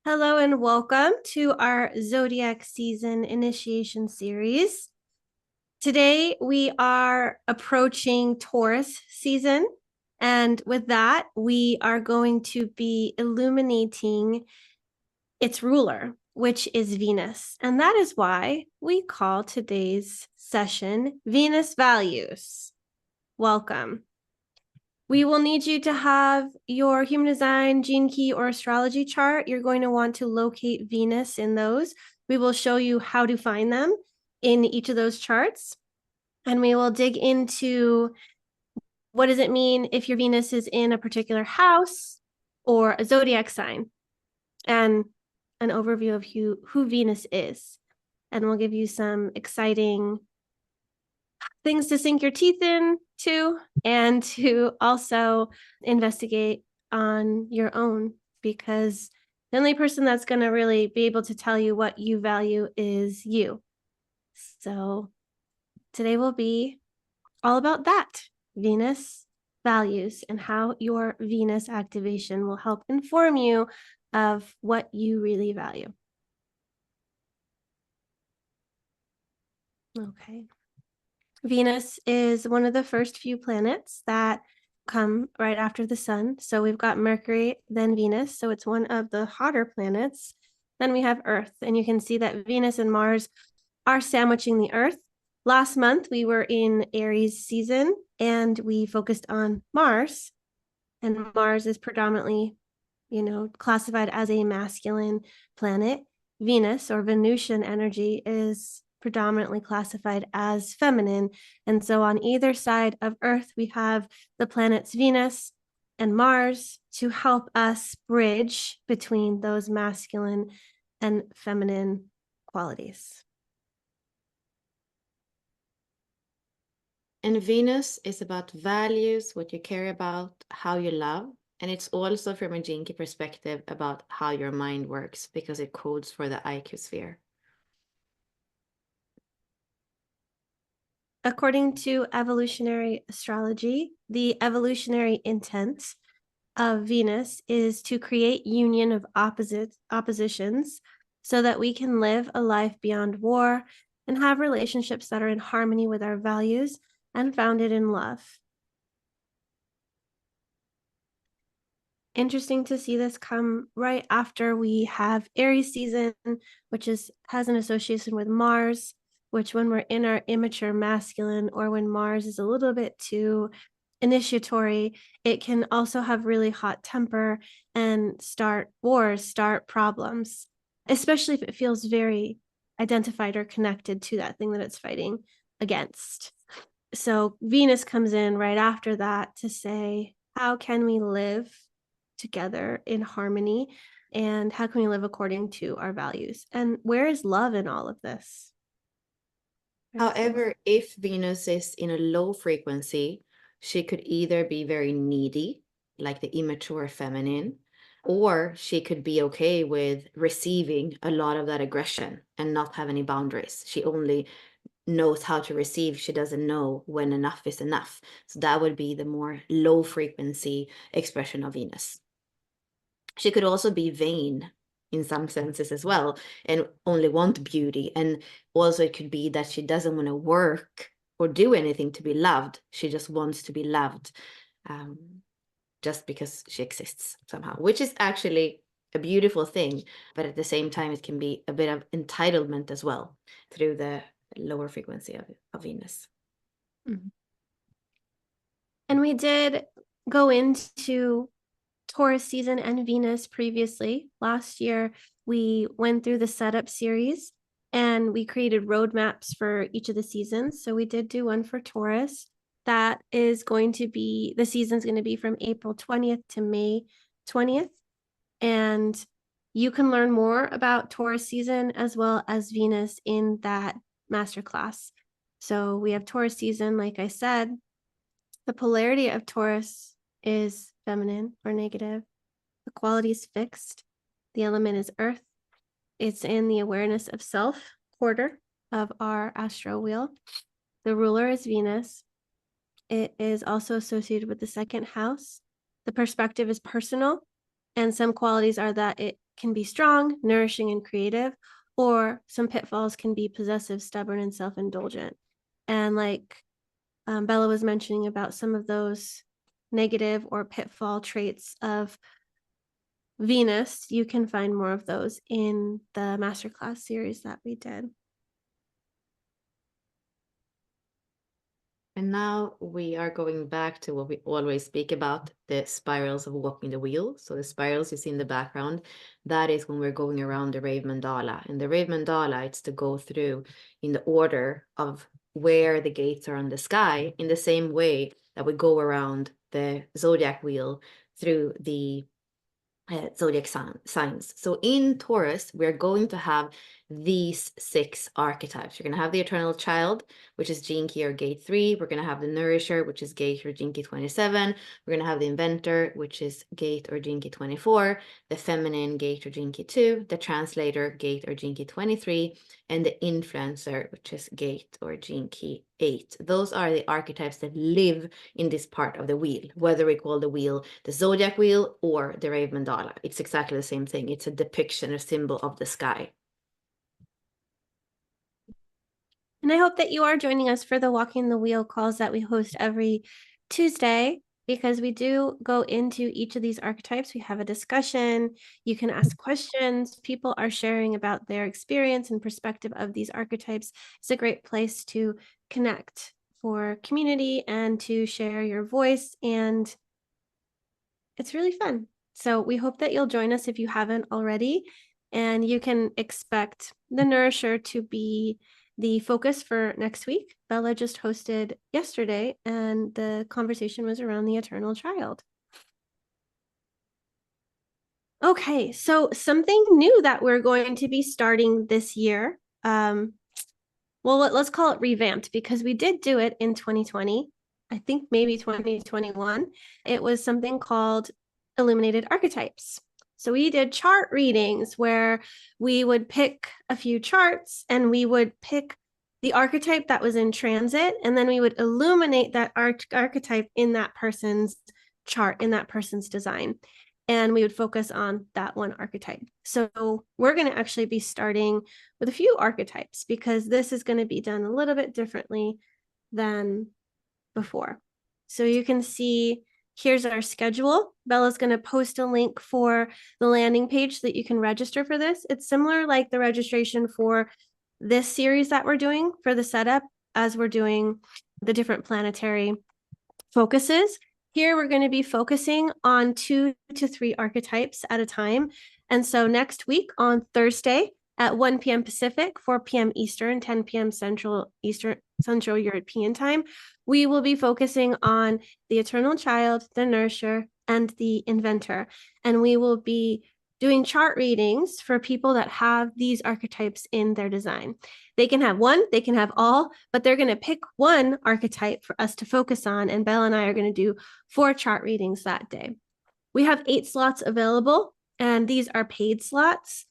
Hello and welcome to our Zodiac Season Initiation Series. Today we are approaching Taurus season, and with that, we are going to be illuminating its ruler, which is Venus. And that is why we call today's session Venus Values. Welcome. We will need you to have your human design, gene key, or astrology chart. You're going to want to locate Venus in those. We will show you how to find them in each of those charts. And we will dig into what does it mean if your Venus is in a particular house or a zodiac sign, and an overview of who Venus is. And we'll give you some exciting things to sink your teeth into and to also investigate on your own, because the only person that's going to really be able to tell you what you value is you. So today will be all about that, Venus values, and how your Venus activation will help inform you of what you really value. Okay. Venus is one of the first few planets that come right after the sun. So we've got Mercury, then Venus. So it's one of the hotter planets. Then we have Earth. And you can see that Venus and Mars are sandwiching the Earth. Last month, we were in Aries season and we focused on Mars. And Mars is predominantly, classified as a masculine planet. Venus, or Venusian energy, is predominantly classified as feminine. And so on either side of Earth, we have the planets Venus and Mars to help us bridge between those masculine and feminine qualities. And Venus is about values, what you care about, how you love. And it's also, from a gene key perspective, about how your mind works, because it codes for the IQ sphere. According to evolutionary astrology, the evolutionary intent of Venus is to create union of oppositions so that we can live a life beyond war and have relationships that are in harmony with our values and founded in love. Interesting to see this come right after we have Aries season, which has an association with Mars, which when we're in our immature masculine, or when Mars is a little bit too initiatory, it can also have really hot temper and start wars, start problems, especially if it feels very identified or connected to that thing that it's fighting against. So Venus comes in right after that to say, how can we live together in harmony, and how can we live according to our values? And where is love in all of this? However, if Venus is in a low frequency, she could either be very needy, like the immature feminine, or she could be okay with receiving a lot of that aggression and not have any boundaries. She only knows how to receive. She doesn't know when enough is enough. So that would be the more low frequency expression of Venus. She could also be vain in some senses as well, and only want beauty. And also it could be that she doesn't want to work or do anything to be loved. She just wants to be loved, just because she exists somehow, which is actually a beautiful thing. But at the same time, it can be a bit of entitlement as well through the lower frequency of Venus. Mm-hmm. And we did go into Taurus season and Venus previously. Last year, we went through the setup series and we created roadmaps for each of the seasons. So we did do one for Taurus. That is going to be, the season's going to be from April 20th to May 20th. And you can learn more about Taurus season as well as Venus in that masterclass. So we have Taurus season, like I said. The polarity of Taurus is feminine or negative. The quality is fixed. The element is earth. It's in the awareness of self quarter of our astro wheel. The ruler is Venus. It is also associated with the second house. The perspective is personal, and some qualities are that it can be strong, nourishing, and creative, or some pitfalls can be possessive, stubborn, and self-indulgent. And like Bella was mentioning about some of those negative or pitfall traits of Venus, you can find more of those in the masterclass series that we did. And now we are going back to what we always speak about, the spirals of walking the wheel. So the spirals you see in the background, that is when we're going around the Rave Mandala. And the Rave Mandala, it's to go through in the order of where the gates are on the sky, in the same way that we go around the zodiac wheel through the zodiac signs. So in Taurus, we're going to have these 6 archetypes. You're going to have the eternal child, which is gene key or gate 3. We're going to have the nourisher, which is gate or gene key 27. We're going to have the inventor, which is gate or gene key 24. The feminine, gate or gene key 2. The translator, gate or gene key 23. And the influencer, which is gate or gene key 8. Those are the archetypes that live in this part of the wheel, whether we call the wheel the zodiac wheel or the Rave Mandala. It's exactly the same thing. It's a depiction, a symbol of the sky. And I hope that you are joining us for the Walking the Wheel calls that we host every Tuesday, because we do go into each of these archetypes. We have a discussion. You can ask questions. People are sharing about their experience and perspective of these archetypes. It's a great place to connect for community and to share your voice. And it's really fun. So we hope that you'll join us if you haven't already. And you can expect the Nourisher to be the focus for next week. Bella just hosted yesterday, and the conversation was around the eternal child. Okay, so something new that we're going to be starting this year. Well, let's call it revamped, because we did do it in 2020. I think maybe 2021. It was something called Illuminated Archetypes. So we did chart readings where we would pick a few charts and we would pick the archetype that was in transit, and then we would illuminate that archetype in that person's chart, in that person's design. And we would focus on that one archetype. So we're going to actually be starting with a few archetypes, because this is going to be done a little bit differently than before. So you can see, here's our schedule. Bella's going to post a link for the landing page so that you can register for this. It's similar like the registration for this series that we're doing for the setup, as we're doing the different planetary focuses. Here we're going to be focusing on 2 to 3 archetypes at a time. And so next week on Thursday at 1 p.m. Pacific, 4 p.m. Eastern, 10 p.m. Central European time, we will be focusing on the eternal child, the nourisher, and the inventor. And we will be doing chart readings for people that have these archetypes in their design. They can have one, they can have all, but they're going to pick one archetype for us to focus on. And Bella and I are going to do 4 chart readings that day. We have 8 slots available, and these are paid slots.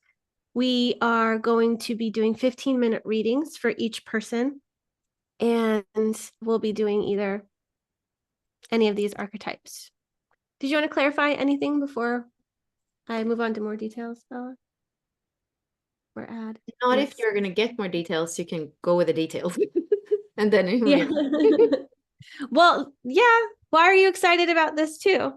We are going to be doing 15-minute readings for each person, and we'll be doing either any of these archetypes. Did you want to clarify anything before I move on to more details, Bella? Or add? Not Yes. if you're going to get more details, you can go with the details. And then Yeah. Well, yeah. Why are you excited about this too?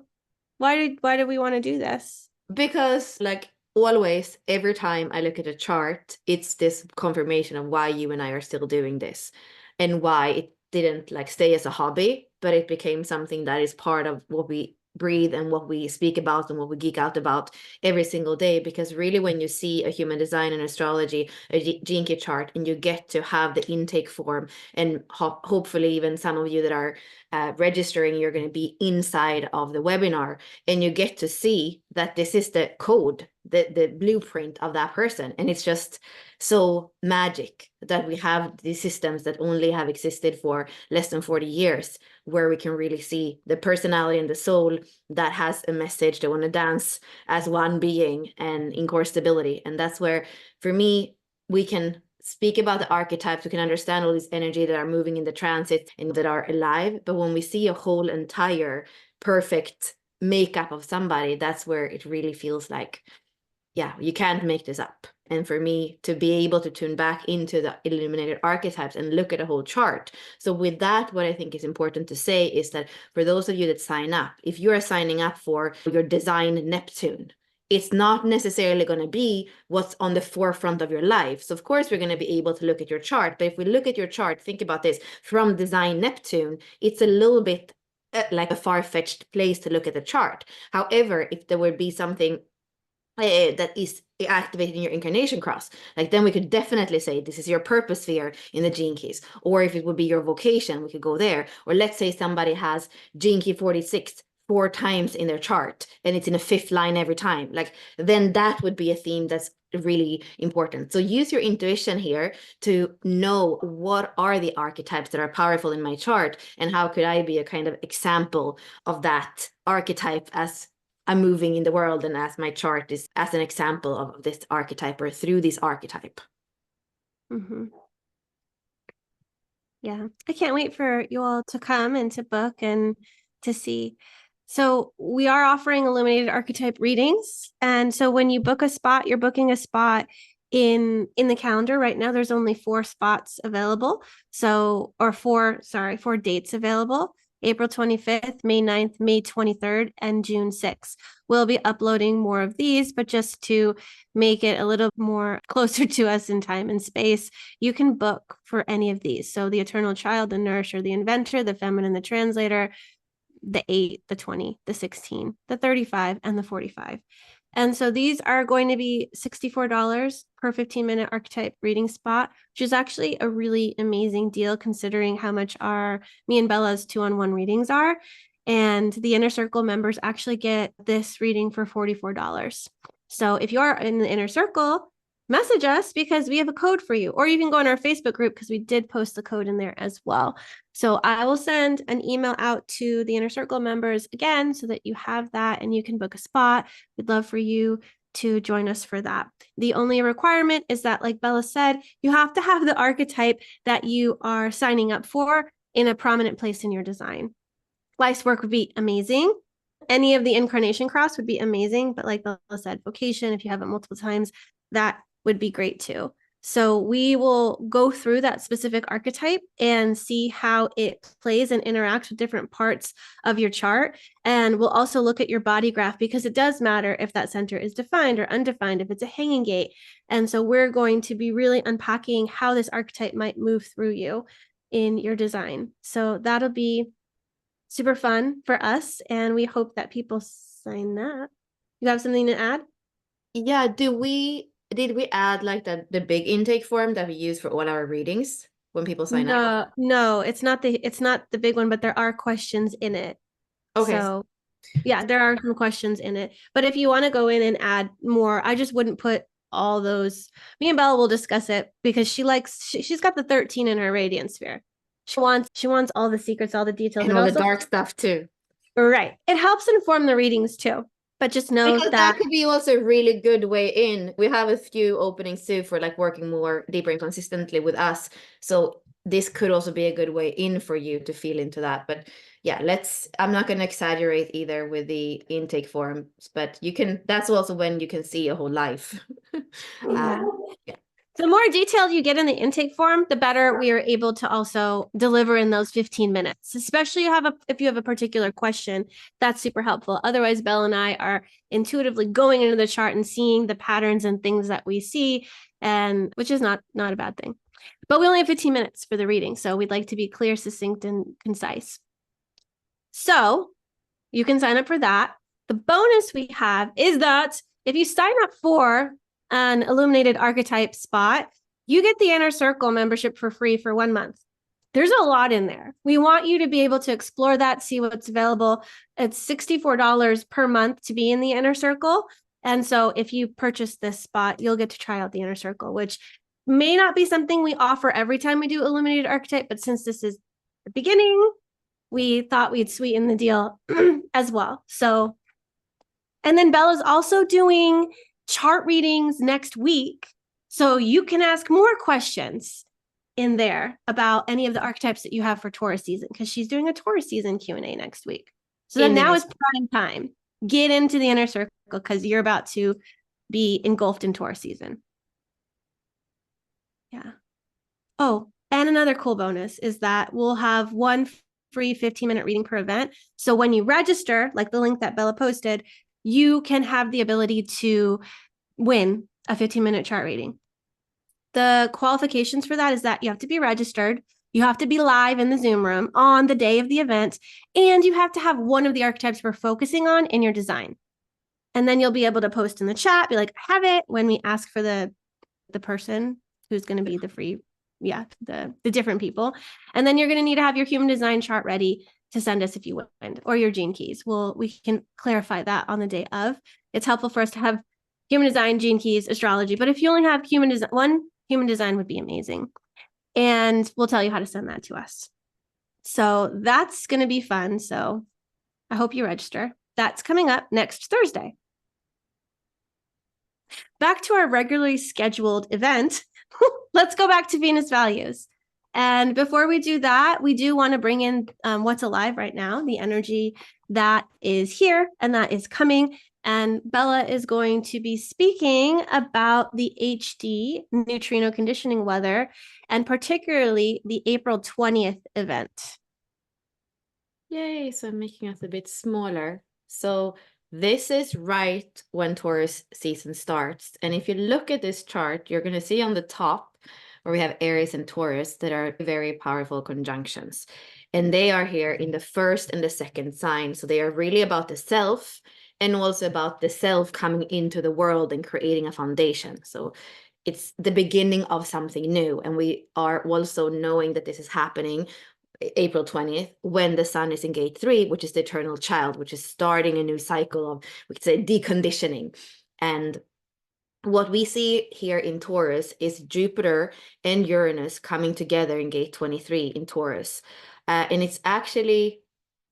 Why did we want to do this? Because like always, every time I look at a chart, it's this confirmation of why you and I are still doing this, and why it didn't like stay as a hobby, but it became something that is part of what we breathe and what we speak about and what we geek out about every single day. Because really, when you see a human design and astrology, a gene key chart, and you get to have the intake form, and hopefully even some of you that are registering, you're going to be inside of the webinar, and you get to see that this is the code, the blueprint of that person. And it's just so magic that we have these systems that only have existed for less than 40 years, where we can really see the personality and the soul that has a message, they want to dance as one being and in core stability. And that's where, for me, we can speak about the archetypes, we can understand all these energy that are moving in the transit and that are alive. But when we see a whole entire perfect makeup of somebody, that's where it really feels like yeah, you can't make this up. And for me to be able to tune back into the illuminated archetypes and look at a whole chart. So with that, what I think is important to say is that for those of you that sign up, if you are signing up for your design Neptune, it's not necessarily going to be what's on the forefront of your life. So of course, we're going to be able to look at your chart. But if we look at your chart, think about this, from design Neptune, it's a little bit like a far-fetched place to look at the chart. However, if there would be something that is activating your incarnation cross, like then we could definitely say this is your purpose sphere in the gene keys. Or if it would be your vocation, we could go there. Or let's say somebody has gene key 46 4 times in their chart and it's in a 5th line every time, like then that would be a theme that's really important. So use your intuition here to know what are the archetypes that are powerful in my chart and how could I be a kind of example of that archetype as I'm moving in the world and as my chart is as an example of this archetype or through this archetype. Mm-hmm. Yeah, I can't wait for you all to come and to book and to see. So we are offering illuminated archetype readings. And so when you book a spot, you're booking a spot in the calendar. Right now, there's only 4 spots available. So, or 4 dates available. April 25th, May 9th, May 23rd, and June 6th. We'll be uploading more of these, but just to make it a little more closer to us in time and space, you can book for any of these. So the Eternal Child, the Nourisher, the Inventor, the Feminine, the Translator, the 8, the 20, the 16, the 35, and the 45. And so these are going to be $64 per 15-minute archetype reading spot, which is actually a really amazing deal considering how much me and Bella's 2-on-1 readings are. And the Inner Circle members actually get this reading for $44. So if you are in the Inner Circle, message us because we have a code for you, or you can go in our Facebook group because we did post the code in there as well. So I will send an email out to the Inner Circle members again so that you have that and you can book a spot. We'd love for you to join us for that. The only requirement is that, like Bella said, you have to have the archetype that you are signing up for in a prominent place in your design. Life's work would be amazing. Any of the incarnation cross would be amazing. But like Bella said, vocation, if you have it multiple times, that would be great too. So we will go through that specific archetype and see how it plays and interacts with different parts of your chart. And we'll also look at your body graph because it does matter if that center is defined or undefined, if it's a hanging gate. And so we're going to be really unpacking how this archetype might move through you in your design. So that'll be super fun for us. And we hope that people sign up. You have something to add? Yeah, did we add like the big intake form that we use for all our readings when people sign up? No, it's not the big one, but there are questions in it. Okay. So yeah, there are some questions in it. But if you want to go in and add more, I just wouldn't put all those. Me and Bella will discuss it because she's got the 13 in her radiant sphere. She wants all the secrets, all the details. And It all the also, dark stuff too. right. It helps inform the readings too. But just know Because that that, could be also a really good way in. We have a few openings too for like working more deeper and consistently with us. So this could also be a good way in for you to feel into that. But yeah, I'm not going to exaggerate either with the intake forms, but that's also when you can see a whole life. yeah. Yeah. The more detailed you get in the intake form, the better we are able to also deliver in those 15 minutes, especially if you have a particular question. That's super helpful. Otherwise, Belle and I are intuitively going into the chart and seeing the patterns and things that we see, and which is not a bad thing. But we only have 15 minutes for the reading, so we'd like to be clear, succinct, and concise. So you can sign up for that. The bonus we have is that if you sign up for an illuminated archetype spot, you get the Inner Circle membership for free for 1 month. There's a lot in there. We want you to be able to explore that, see what's available. It's $64 per month to be in the Inner Circle. And so if you purchase this spot, you'll get to try out the Inner Circle, which may not be something we offer every time we do illuminated archetype, but since this is the beginning, we thought we'd sweeten the deal as well. So, and then Bella's also doing chart readings next week. So you can ask more questions in there about any of the archetypes that you have for Taurus season, because she's doing a Taurus season Q&A next week. So then now is prime time. Get into the Inner Circle because you're about to be engulfed in Taurus season. Yeah. Oh, and another cool bonus is that we'll have one free 15-minute reading per event. So when you register, like the link that Bella posted, you can have the ability to win a 15-minute chart reading. The qualifications for that is that you have to be registered, you have to be live in the Zoom room on the day of the event, and you have to have one of the archetypes we're focusing on in your design. And then you'll be able to post in the chat, be like, I have it, when we ask for the person who's going to be the free, the different people. And then you're going to need to have your human design chart ready to send us if you win, or your gene keys. We can clarify that on the day of. It's helpful for us to have human design, gene keys, astrology. But if you only have human design, one human design would be amazing. And we'll tell you how to send that to us. So that's going to be fun. So I hope you register. That's coming up next Thursday. Back to our regularly scheduled event, let's go back to Venus values. And before we do that, we do want to bring in what's alive right now, the energy that is here and that is coming. And Bella is going to be speaking about the HD neutrino conditioning weather, and particularly the April 20th event. Yay, so I'm making us a bit smaller. So this is right when Taurus season starts. And if you look at this chart, you're going to see on the top where we have Aries and Taurus that are very powerful conjunctions. And they are here in the first and the second sign. So they are really about the self, and also about the self coming into the world and creating a foundation. So it's the beginning of something new. And we are also knowing that this is happening April 20th, when the sun is in gate 3, which is the eternal child, which is starting a new cycle of, we could say, deconditioning. And what we see here in Taurus is Jupiter and Uranus coming together in gate 23 in Taurus. And it's actually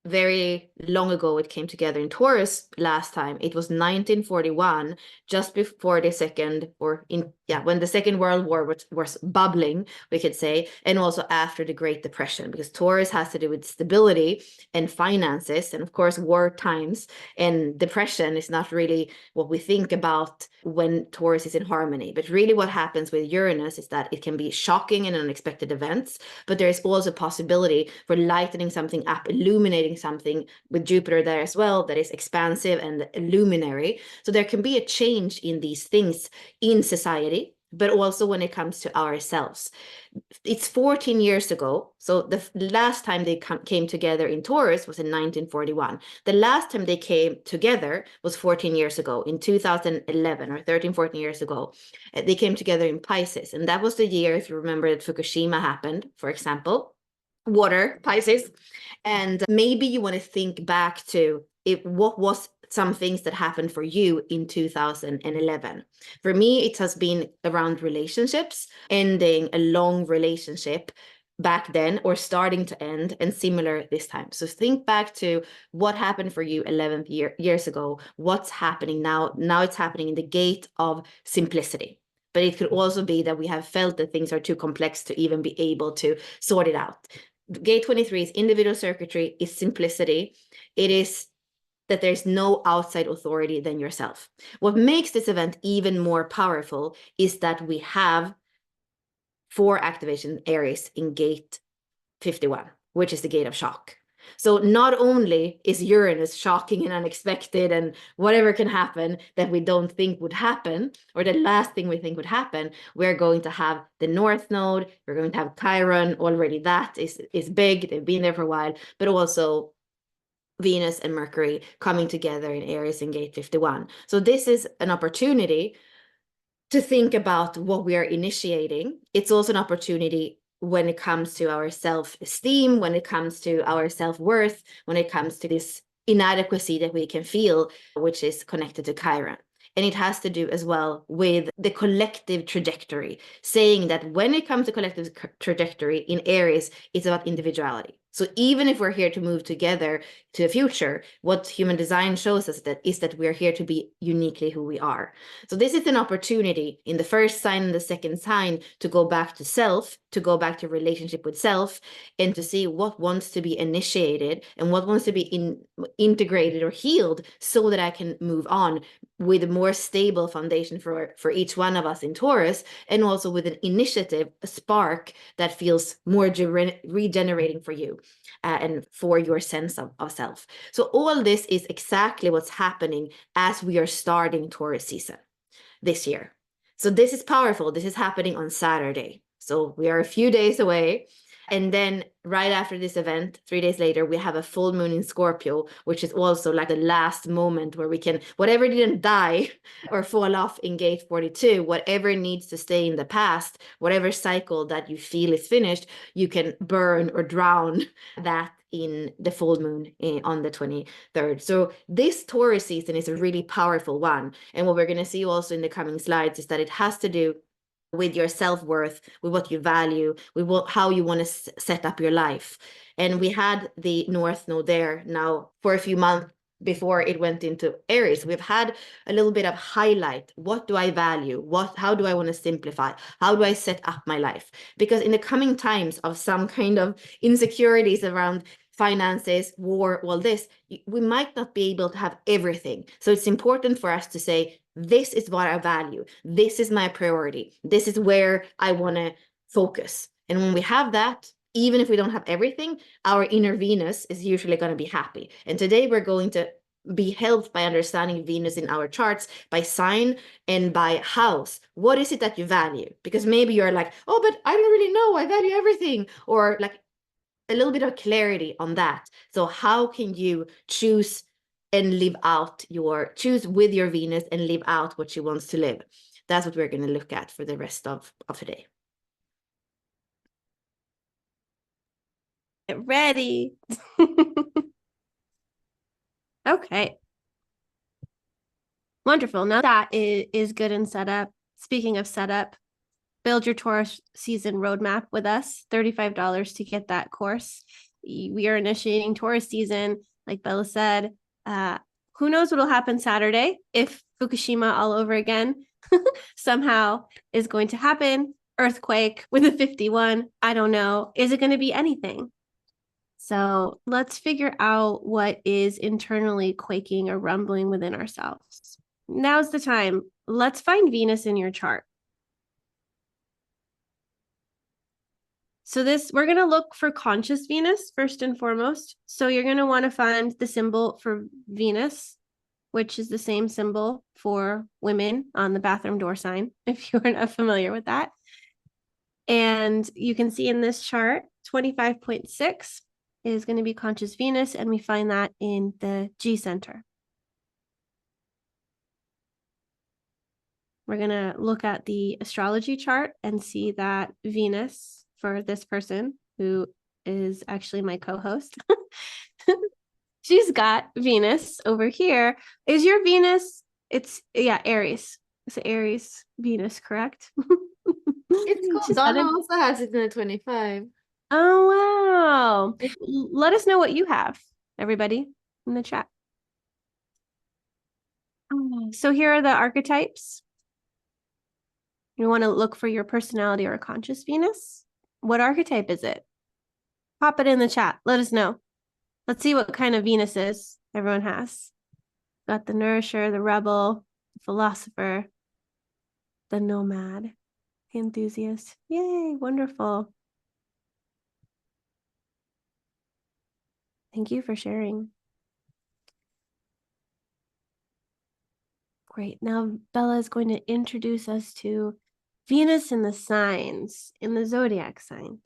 very long ago it came together in Taurus last time. It was 1941, just before the second, or in, when the Second World War was bubbling, we could say, and also after the Great Depression, because Taurus has to do with stability and finances, and of course war times, and depression is not really what we think about when Taurus is in harmony. But really what happens with Uranus is that it can be shocking and unexpected events, but there is also a possibility for lightening something up, illuminating something with Jupiter there as well, that is expansive and luminary. So there can be a change in these things in society, but also when it comes to ourselves. It's 14 years ago. So the last time they came together in Taurus was in 1941. The last time they came together was 14 years ago, in 2011, or 13, 14 years ago. They came together in Pisces. And that was the year, if you remember, that Fukushima happened, for example. Water, Pisces. And maybe you want to think back to what was some things that happened for you in 2011. For me, it has been around relationships, ending a long relationship back then, or starting to end, and similar this time. So think back to what happened for you 11 years ago. What's happening now? Now it's happening in the gate of simplicity. But it could also be that we have felt that things are too complex to even be able to sort it out. Gate 23 is individual circuitry, is simplicity. It is that there's no outside authority than yourself. What makes this event even more powerful is that we have 4 activation Aries in gate 51, which is the gate of shock. So not only is Uranus shocking and unexpected and whatever can happen that we don't think would happen, or the last thing we think would happen, we're going to have the North Node, we're going to have Chiron, already that is big, they've been there for a while, but also Venus and Mercury coming together in Aries in gate 51. So this is an opportunity to think about what we are initiating. It's also an opportunity when it comes to our self-esteem, when it comes to our self-worth, when it comes to this inadequacy that we can feel, which is connected to Chiron. And it has to do as well with the collective trajectory, saying that when it comes to collective trajectory in Aries, it's about individuality. So even if we're here to move together to the future, what human design shows us is that we're here to be uniquely who we are. So this is an opportunity in the first sign and the second sign to go back to self to go back to relationship with self and to see what wants to be initiated and what wants to be integrated or healed so that I can move on with a more stable foundation for each one of us in Taurus, and also with an initiative, a spark that feels more regenerating for you and for your sense of self. So all this is exactly what's happening as we are starting Taurus season this year. So this is powerful. This is happening on Saturday. So we are a few days away. And then right after this event, 3 days later, we have a full moon in Scorpio, which is also like the last moment where we can, whatever didn't die or fall off in gate 42, whatever needs to stay in the past, whatever cycle that you feel is finished, you can burn or drown that in the full moon on the 23rd. So this Taurus season is a really powerful one. And what we're going to see also in the coming slides is that it has to do with your self-worth, with what you value, with how you want to set up your life. And we had the North Node there now for a few months before it went into Aries. We've had a little bit of highlight. What do I value? How do I want to simplify? How do I set up my life? Because in the coming times of some kind of insecurities around finances, war, all this, we might not be able to have everything. So it's important for us to say, this is what I value. This is my priority. This is where I want to focus. And when we have that, even if we don't have everything, our inner Venus is usually going to be happy. And today we're going to be helped by understanding Venus in our charts by sign and by house. What is it that you value? Because maybe you're like, oh, but I don't really know. I value everything. Or like a little bit of clarity on that. So how can you choose and live out choose with your Venus and live out what she wants to live? That's what we're going to look at for the rest of today. Get ready. Okay. Wonderful. Now that is good and set up. Speaking of setup, build your Taurus season roadmap with us, $35 to get that course. We are initiating Taurus season, like Bella said. Who knows what will happen Saturday if Fukushima all over again somehow is going to happen. Earthquake with a 51. I don't know. Is it going to be anything? So let's figure out what is internally quaking or rumbling within ourselves. Now's the time. Let's find Venus in your chart. So we're going to look for conscious Venus first and foremost. So you're going to want to find the symbol for Venus, which is the same symbol for women on the bathroom door sign, if you are not familiar with that. And you can see in this chart, 25.6 is going to be conscious Venus, and we find that in the G center. We're going to look at the astrology chart and see that Venus for this person, who is actually my co-host, she's got Venus over here. Is your Venus, Aries. It's Aries Venus, correct? It's cool. Donna also has it in the 25. Oh, wow. Let us know what you have, everybody, in the chat. So here are the archetypes. You want to look for your personality or conscious Venus. What archetype is it? Pop it in the chat. Let us know. Let's see what kind of Venuses everyone has. Got the nourisher, the rebel, the philosopher, the nomad, the enthusiast. Yay, wonderful. Thank you for sharing. Great. Now Bella is going to introduce us to Venus in the signs, in the zodiac signs.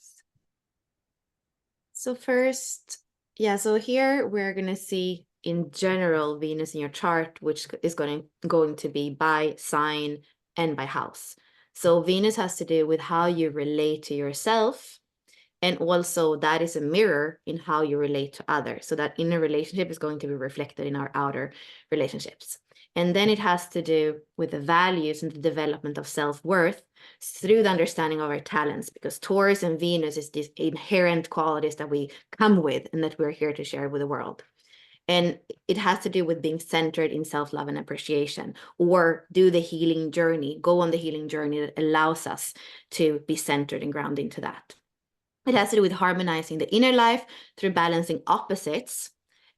So first, so here we're going to see in general Venus in your chart, which is going to be by sign and by house. So Venus has to do with how you relate to yourself, and also that is a mirror in how you relate to others. So that inner relationship is going to be reflected in our outer relationships. And then it has to do with the values and the development of self-worth through the understanding of our talents, because Taurus and Venus is these inherent qualities that we come with and that we're here to share with the world. And it has to do with being centered in self-love and appreciation, or do the healing journey, go on the healing journey that allows us to be centered and grounded into that. It has to do with harmonizing the inner life through balancing opposites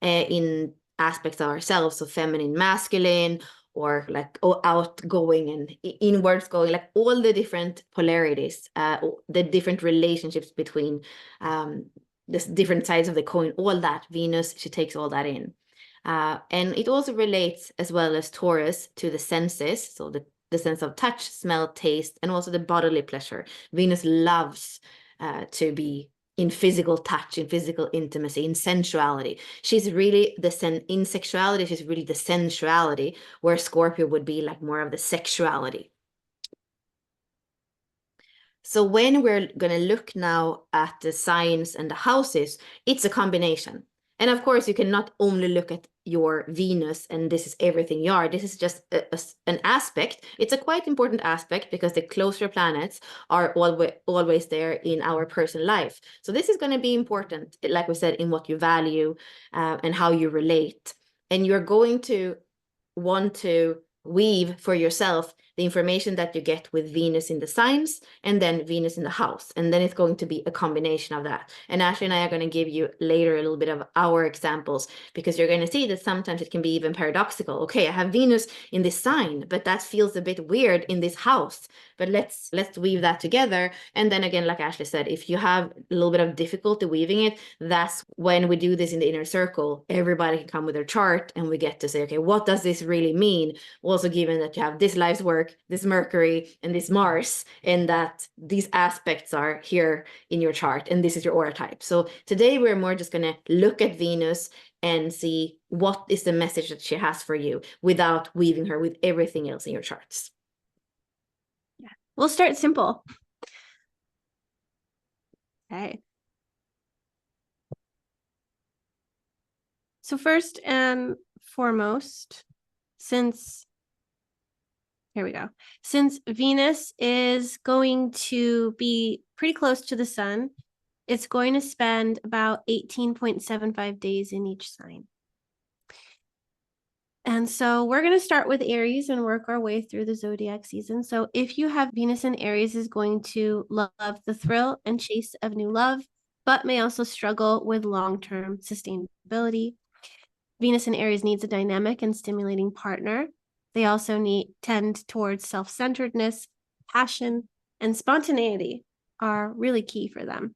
in aspects of ourselves, so feminine, masculine, or like outgoing and inwards going, like all the different polarities, the different relationships between the different sides of the coin, all that. Venus, she takes all that in. And it also relates, as well as Taurus, to the senses, so the sense of touch, smell, taste, and also the bodily pleasure. Venus loves to be in physical touch, in physical intimacy, in sensuality. She's really in sexuality, she's really the sensuality, where Scorpio would be like more of the sexuality. So when we're going to look now at the signs and the houses, it's a combination. And of course, you cannot only look at your Venus and this is everything you are. This is just an aspect. It's a quite important aspect because the closer planets are always there in our personal life. So this is going to be important, like we said, in what you value and how you relate. And you're going to want to weave for yourself the information that you get with Venus in the signs and then Venus in the house. And then it's going to be a combination of that. And Ashley and I are going to give you later a little bit of our examples, because you're going to see that sometimes it can be even paradoxical. Okay, I have Venus in this sign, but that feels a bit weird in this house. But let's weave that together. And then again, like Ashley said, if you have a little bit of difficulty weaving it, that's when we do this in the inner circle. Everybody can come with their chart and we get to say, okay, what does this really mean? Also, given that you have this life's work, this Mercury, and this Mars, and that these aspects are here in your chart, and this is your aura type. So today we're more just going to look at Venus and see what is the message that she has for you without weaving her with everything else in your charts. Yeah, we'll start simple. Okay. So first and foremost, here we go. Since Venus is going to be pretty close to the sun, it's going to spend about 18.75 days in each sign. And so we're going to start with Aries and work our way through the zodiac season. So if you have Venus in Aries, is going to love the thrill and chase of new love, but may also struggle with long-term sustainability. Venus in Aries needs a dynamic and stimulating partner. They also tend towards self-centeredness, passion, and spontaneity are really key for them.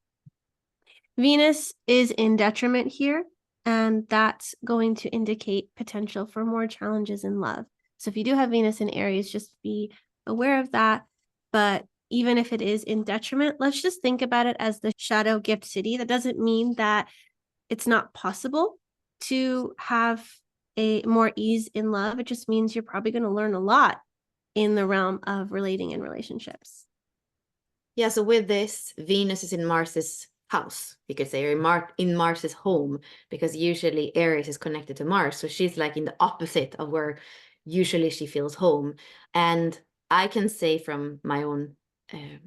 Venus is in detriment here, and that's going to indicate potential for more challenges in love. So if you do have Venus in Aries, just be aware of that. But even if it is in detriment, let's just think about it as the shadow gift city. That doesn't mean that it's not possible to have a more ease in love. It just means you're probably going to learn a lot in the realm of relating in relationships. Yeah, so with this, Venus is in Mars's house, because they are in Mars's home, because usually Aries is connected to Mars. So she's like in the opposite of where usually she feels home. And I can say from my own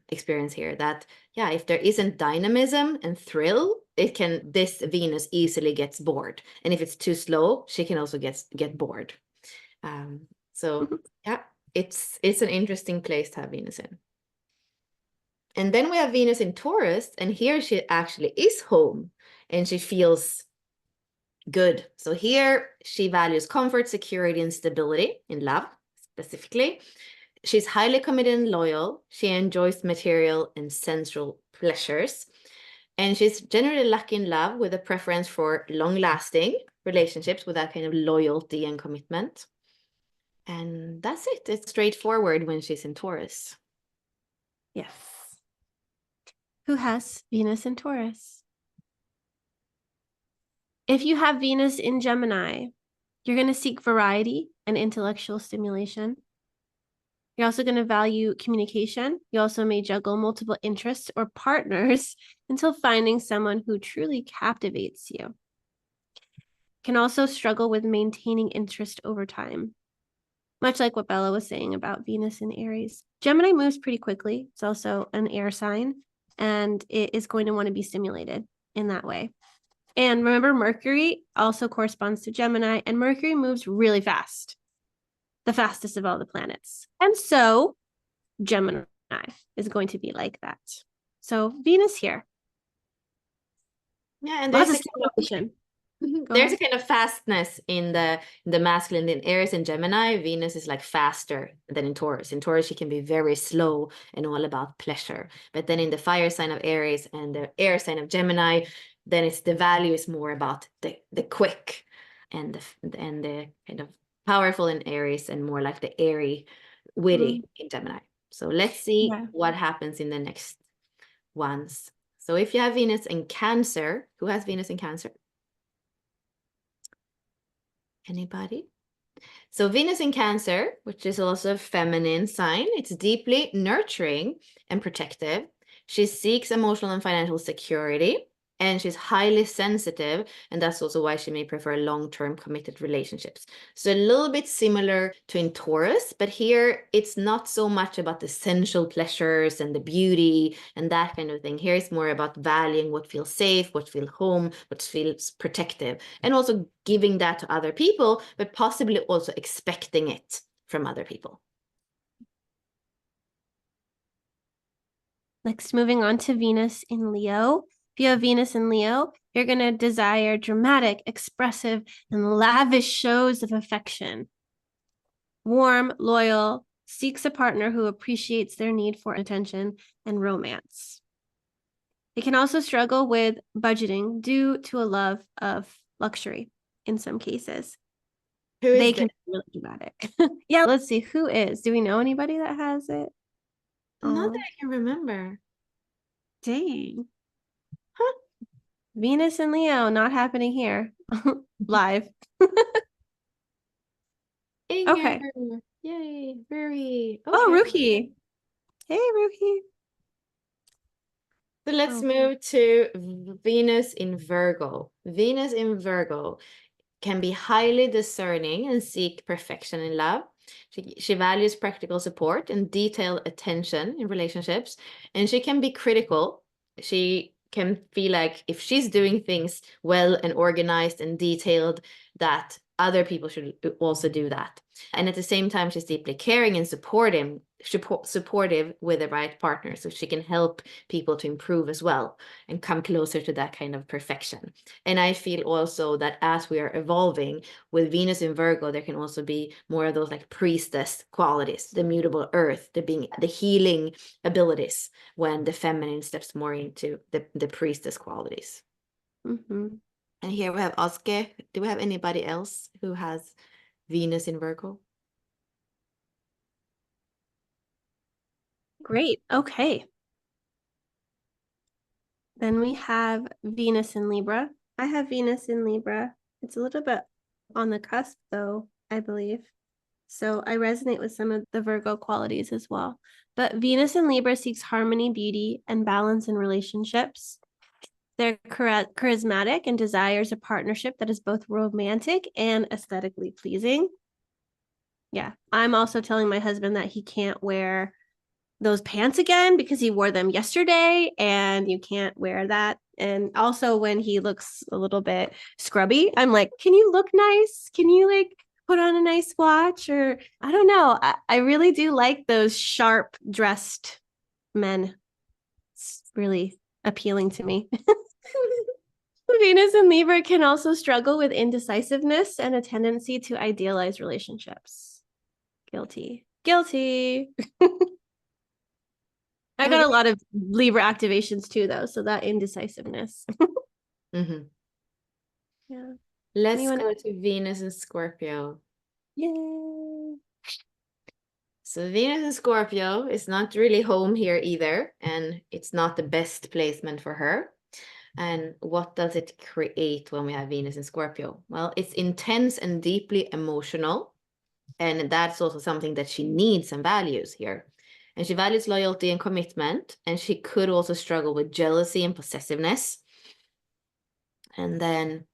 experience here that, yeah, if there isn't dynamism and thrill, this Venus easily gets bored. And if it's too slow, she can also get bored. So yeah, it's an interesting place to have Venus in. And then we have Venus in Taurus, and here she actually is home and she feels good. So here she values comfort, security, and stability in love specifically. She's highly committed and loyal. She enjoys material and sensual pleasures. And she's generally lucky in love, with a preference for long-lasting relationships with that kind of loyalty and commitment. And that's it. It's straightforward when she's in Taurus. Yes. Who has Venus in Taurus? If you have Venus in Gemini, you're going to seek variety and intellectual stimulation. You're also going to value communication. You also may juggle multiple interests or partners until finding someone who truly captivates you. Can also struggle with maintaining interest over time, much like what Bella was saying about Venus in Aries. Gemini moves pretty quickly. It's also an air sign, and it is going to want to be stimulated in that way. And remember, Mercury also corresponds to Gemini, and Mercury moves really fast, the fastest of all the planets. And so Gemini is going to be like that. So Venus here. Yeah, and Lots there's of a stimulation. Go there's a ahead. kind of fastness in the masculine. In Aries and Gemini, Venus is like faster than in Taurus. In Taurus, she can be very slow and all about pleasure. But then in the fire sign of Aries and the air sign of Gemini, then it's the value is more about the quick and the kind of powerful in Aries and more like the airy, witty in Gemini. So let's see Yeah. what happens in the next ones. So if you have Venus in Cancer, who has Venus in Cancer? Anybody? So Venus in Cancer, which is also a feminine sign, it's deeply nurturing and protective. She seeks emotional and financial security, and she's highly sensitive, and that's also why she may prefer long-term committed relationships. So a little bit similar to in Taurus, but here it's not so much about the sensual pleasures and the beauty and that kind of thing. Here it's more about valuing what feels safe, what feels home, what feels protective, and also giving that to other people, but possibly also expecting it from other people. Next, moving on to Venus in Leo. If you have Venus in Leo, you're going to desire dramatic, expressive, and lavish shows of affection. Warm, loyal, seeks a partner who appreciates their need for attention and romance. They can also struggle with budgeting due to a love of luxury in some cases. Who They is can this? be really dramatic. Yeah, let's see. Who is? Do we know anybody that has it? Not that Oh, I can remember. dang. Huh? Venus and Leo, not happening here. Live. Inger. Okay. Yay, very Oh, okay. Ruki. Hey, Ruki. So let's Oh, move to Venus in Virgo. Venus in Virgo can be highly discerning and seek perfection in love. She values practical support and detailed attention in relationships, and she can be critical. She can feel like if she's doing things well and organized and detailed, that other people should also do that. And at the same time, she's deeply caring and supportive with the right partner, so she can help people to improve as well and come closer to that kind of perfection. And I feel also that as we are evolving with Venus in Virgo, there can also be more of those like priestess qualities, the mutable earth, the healing abilities, when the feminine steps more into the priestess qualities. mm-hmm. And here we have Oske. Do we have anybody else who has Venus in Virgo? Great. Okay. Then we have Venus in Libra. I have Venus in Libra. It's a little bit on the cusp, though, I believe. So I resonate with some of the Virgo qualities as well. But Venus in Libra seeks harmony, beauty, and balance in relationships. They're charismatic and desires a partnership that is both romantic and aesthetically pleasing. Yeah, I'm also telling my husband that he can't wear those pants again because he wore them yesterday and you can't wear that. And also when he looks a little bit scrubby, I'm like, can you look nice? Can you like put on a nice watch? Or I don't know. I really do like those sharp dressed men. It's really appealing to me. Venus and Libra can also struggle with indecisiveness and a tendency to idealize relationships. Guilty. Guilty. I got a lot of Libra activations too, though. So that indecisiveness. Mm-hmm. Yeah. Let's Anyone go else? to Venus and Scorpio. Yay. So Venus in Scorpio is not really home here either, and it's not the best placement for her. And what does it create when we have Venus in Scorpio? Well, it's intense and deeply emotional. And that's also something that she needs and values here. And she values loyalty and commitment. And she could also struggle with jealousy and possessiveness. And then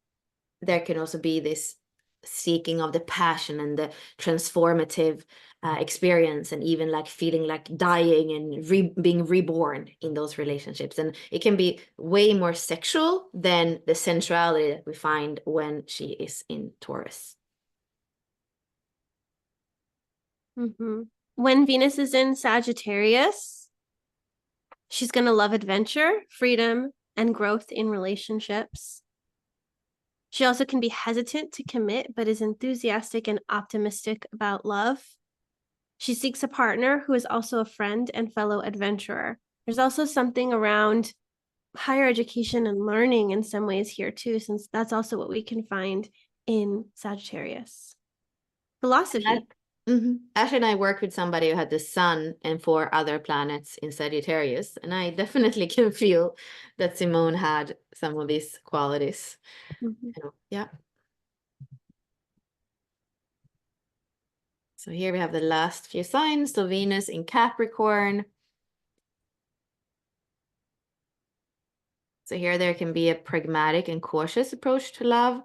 there can also be this seeking of the passion and the transformative experience, and even like feeling like dying and being reborn in those relationships. And it can be way more sexual than the sensuality that we find when she is in Taurus. When Venus is in Sagittarius, she's going to love adventure, freedom, and growth in relationships. She also can be hesitant to commit, but is enthusiastic and optimistic about love. She seeks a partner who is also a friend and fellow adventurer. There's also something around higher education and learning in some ways here too, since that's also what we can find in Sagittarius. Philosophy. Ashley and I worked with somebody who had the sun and 4 other planets in Sagittarius, and I definitely can feel that Simone had some of these qualities. Yeah. So here we have the last few signs. So Venus in Capricorn. So here there can be a pragmatic and cautious approach to love.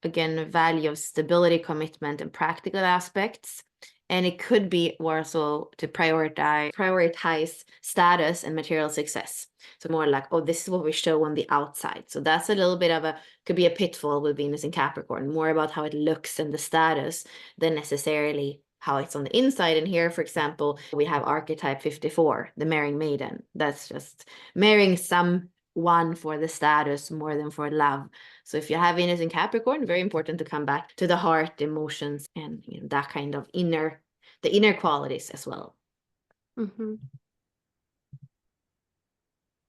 Again, a value of stability, commitment, and practical aspects. And it could be also to prioritize status and material success. So more like, oh, this is what we show on the outside. So that's a little bit of could be a pitfall with Venus in Capricorn, more about how it looks and the status than necessarily how it's on the inside. And here, for example, we have archetype 54, the marrying maiden. That's just marrying someone for the status more than for love. So if you have Venus in Capricorn, very important to come back to the heart, emotions, and that kind of the inner qualities as well. And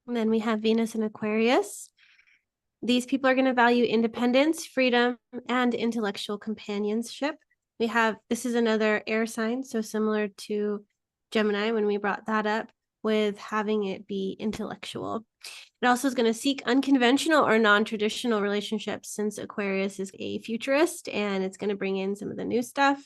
then we have Venus in Aquarius. These people are going to value independence, freedom, and intellectual companionship. This is another air sign, so similar to Gemini when we brought that up, with having it be intellectual. It also is going to seek unconventional or non-traditional relationships, since Aquarius is a futurist and it's going to bring in some of the new stuff.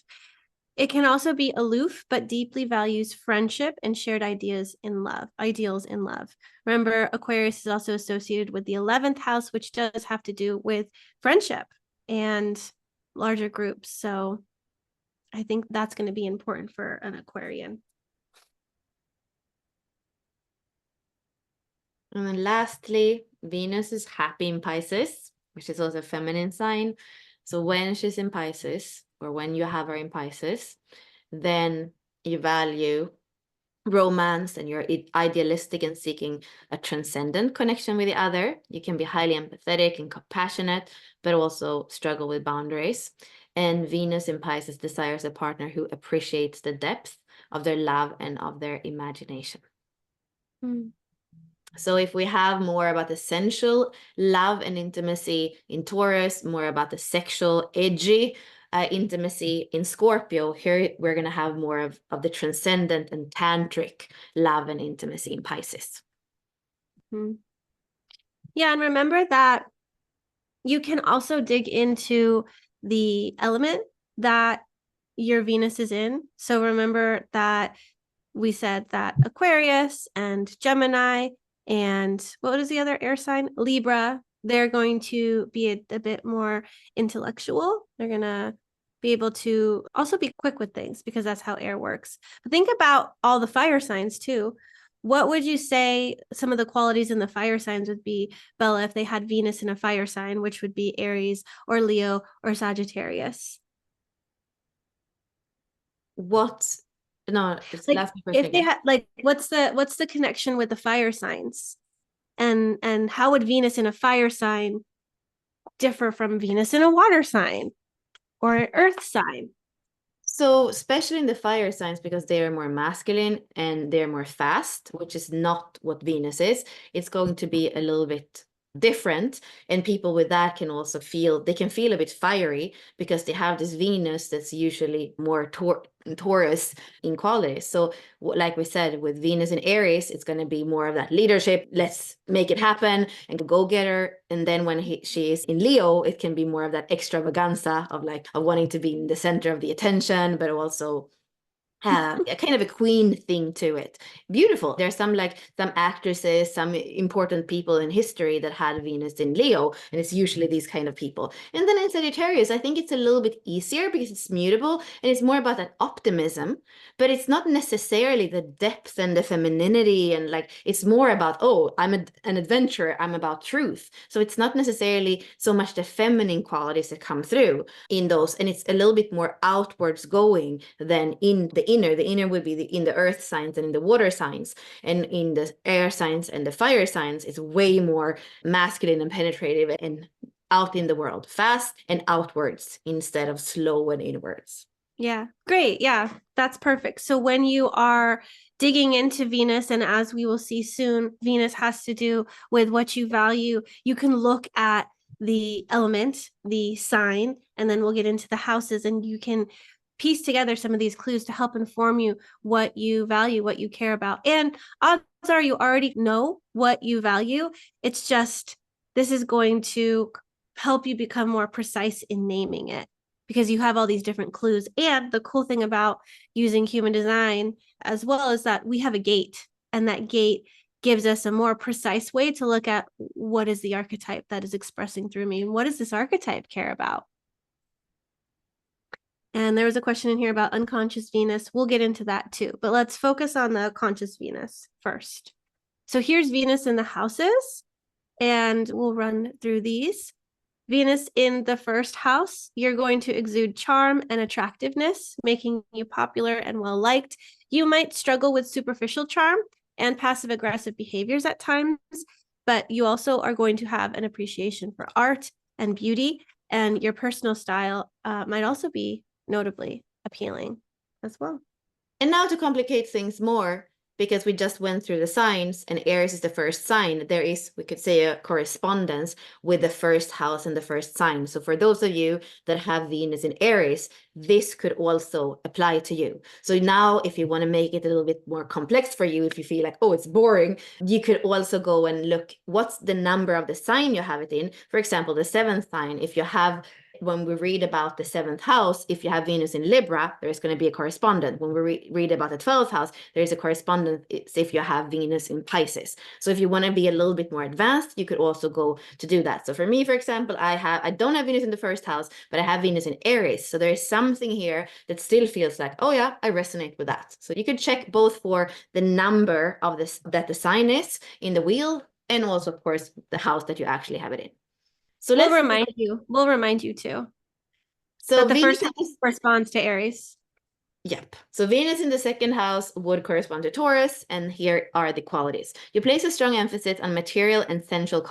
It can also be aloof, but deeply values friendship and shared ideals in love. Remember, Aquarius is also associated with the 11th house, which does have to do with friendship and larger groups. So I think that's going to be important for an Aquarian. And then lastly, Venus is happy in Pisces, which is also a feminine sign. So when she's in Pisces, or when you have her in Pisces, then you value romance and you're idealistic and seeking a transcendent connection with the other. You can be highly empathetic and compassionate, but also struggle with boundaries. And Venus in Pisces desires a partner who appreciates the depth of their love and of their imagination. So if we have more about the sensual love and intimacy in Taurus, more about the sexual, edgy intimacy in Scorpio, here we're going to have more of the transcendent and tantric love and intimacy in Pisces. Yeah, and remember that you can also dig into the element that your Venus is in. So remember that we said that Aquarius and Gemini and what is the other air sign? Libra. They're going to be a bit more intellectual. They're going to be able to also be quick with things because that's how air works. But think about all the fire signs too. What would you say some of the qualities in the fire signs would be, Bella, if they had Venus in a fire sign, which would be Aries or Leo or Sagittarius? What? No, it's like last if they had what's the connection with the fire signs, and how would Venus in a fire sign differ from Venus in a water sign or an earth sign? So especially in the fire signs, because they are more masculine and they're more fast, which is not what Venus is, it's going to be a little bit different. And people with that can also feel a bit fiery because they have this Venus that's usually more Taurus in qualities. So like we said, with Venus in Aries, it's going to be more of that leadership, let's make it happen and go getter. And then when she is in Leo, it can be more of that extravaganza of wanting to be in the center of the attention, but also a kind of a queen thing to it. Beautiful. There's some actresses, some important people in history that had Venus in Leo, and it's usually these kind of people. And then in Sagittarius, I think it's a little bit easier because it's mutable and it's more about that optimism, but it's not necessarily the depth and the femininity, and like it's more about, oh, I'm an adventurer, I'm about truth. So it's not necessarily so much the feminine qualities that come through in those, and it's a little bit more outwards going than in the inner. The inner would be in the earth signs and in the water signs, and in the air signs and the fire signs, it's way more masculine and penetrative and out in the world, fast and outwards instead of slow and inwards. Yeah, great. Yeah, that's perfect. So when you are digging into Venus, and as we will see soon, Venus has to do with what you value, you can look at the element, the sign, and then we'll get into the houses, and you can piece together some of these clues to help inform you what you value, what you care about. And odds are you already know what you value. It's just this is going to help you become more precise in naming it because you have all these different clues. And the cool thing about using human design as well is that we have a gate, and that gate gives us a more precise way to look at what is the archetype that is expressing through me, and what does this archetype care about. And there was a question in here about unconscious Venus. We'll get into that too, but let's focus on the conscious Venus first. So here's Venus in the houses, and we'll run through these. Venus in the first house, you're going to exude charm and attractiveness, making you popular and well liked. You might struggle with superficial charm and passive aggressive behaviors at times, but you also are going to have an appreciation for art and beauty, and your personal style might also be notably appealing as well. And now to complicate things more, because we just went through the signs and Aries is the first sign, there is, we could say, a correspondence with the first house and the first sign. So for those of you that have Venus in Aries, this could also apply to you. So now if you want to make it a little bit more complex for you, if you feel like, oh, it's boring, you could also go and look, what's the number of the sign you have it in? For example, the seventh sign, if you have, when we read about the seventh house, if you have Venus in Libra, there's going to be a correspondent. When we read about the 12th house, there's a correspondent if you have Venus in Pisces. So if you want to be a little bit more advanced, you could also go to do that. So for me, for example, I don't have Venus in the first house, but I have Venus in Aries. So there is something here that still feels like, oh yeah, I resonate with that. So you could check both for the number of this that the sign is in the wheel, and also, of course, the house that you actually have it in. So We'll remind you. We'll remind you too. So But the Venus first house corresponds to Aries. Yep. So Venus in the second house would correspond to Taurus, and here are the qualities. You place a strong emphasis on material and sensual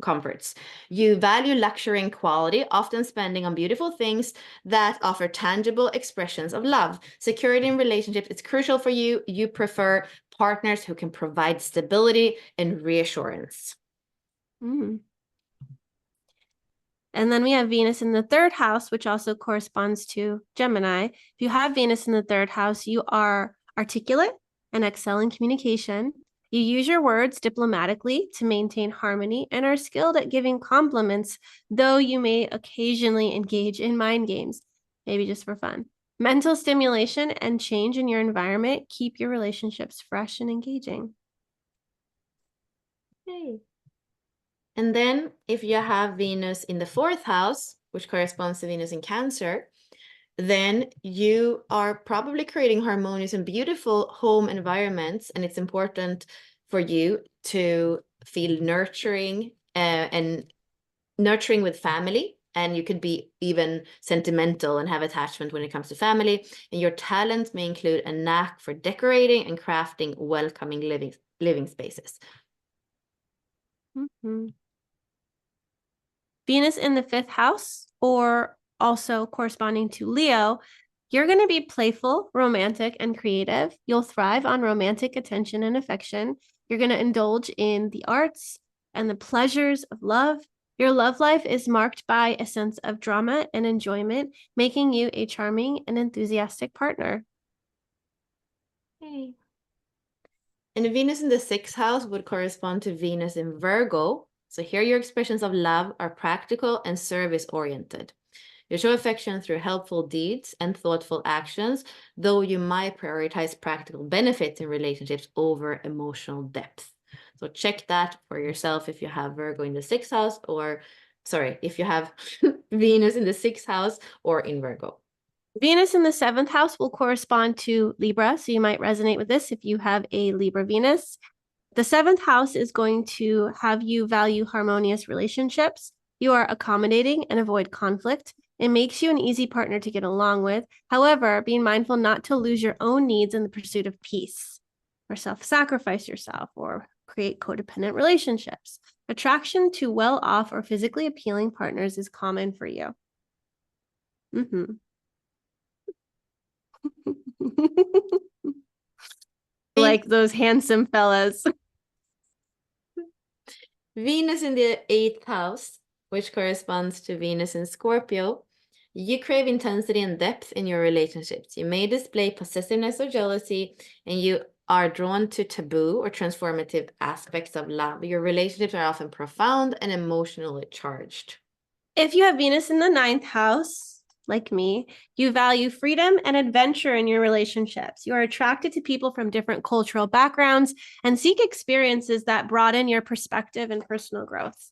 comforts. You value luxury and quality, often spending on beautiful things that offer tangible expressions of love. Security in relationships is crucial for you. You prefer partners who can provide stability and reassurance. Mm. And then we have Venus in the third house, which also corresponds to Gemini. If you have Venus in the third house, you are articulate and excel in communication. You use your words diplomatically to maintain harmony and are skilled at giving compliments, though you may occasionally engage in mind games, maybe just for fun. Mental stimulation and change in your environment keep your relationships fresh and engaging. Okay. And then if you have Venus in the fourth house, which corresponds to Venus in Cancer, then you are probably creating harmonious and beautiful home environments. And it's important for you to feel nurturing and nurturing with family. And you could be even sentimental and have attachment when it comes to family. And your talent may include a knack for decorating and crafting welcoming living spaces. Mm-hmm. Venus in the fifth house, or also corresponding to Leo, you're going to be playful, romantic, and creative. You'll thrive on romantic attention and affection. You're going to indulge in the arts and the pleasures of love. Your love life is marked by a sense of drama and enjoyment, making you a charming and enthusiastic partner. Okay. And Venus in the sixth house would correspond to Venus in Virgo. So here your expressions of love are practical and service oriented. You show affection through helpful deeds and thoughtful actions, though you might prioritize practical benefits in relationships over emotional depth. So check that for yourself if you have Virgo in the 6th house, or sorry, if you have Venus in the 6th house or in Virgo. Venus in the 7th house will correspond to Libra, so you might resonate with this if you have a Libra Venus. The 7th house is going to have you value harmonious relationships. You are accommodating and avoid conflict. It makes you an easy partner to get along with. However, being mindful not to lose your own needs in the pursuit of peace, or self-sacrifice yourself, or create codependent relationships. Attraction to well-off or physically appealing partners is common for you. Like those handsome fellas. Venus in the 8th house, which corresponds to Venus in Scorpio. You crave intensity and depth in your relationships. You may display possessiveness or jealousy, and you are drawn to taboo or transformative aspects of love. Your relationships are often profound and emotionally charged. If you have Venus in the 9th house, like me, you value freedom and adventure in your relationships. You are attracted to people from different cultural backgrounds and seek experiences that broaden your perspective and personal growth.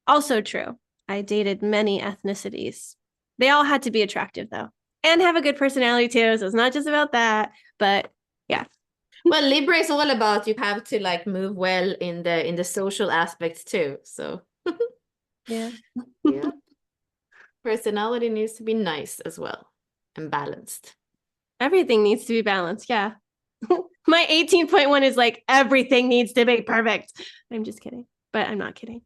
Also true. I dated many ethnicities. They all had to be attractive, though, and have a good personality, too. So it's not just about that, but yeah. Well, Libra is all about you have to like move well in the social aspects too. So yeah. Yeah. Personality needs to be nice as well and balanced. Everything needs to be balanced. Yeah. My 18.1 is like everything needs to be perfect. I'm just kidding, but I'm not kidding.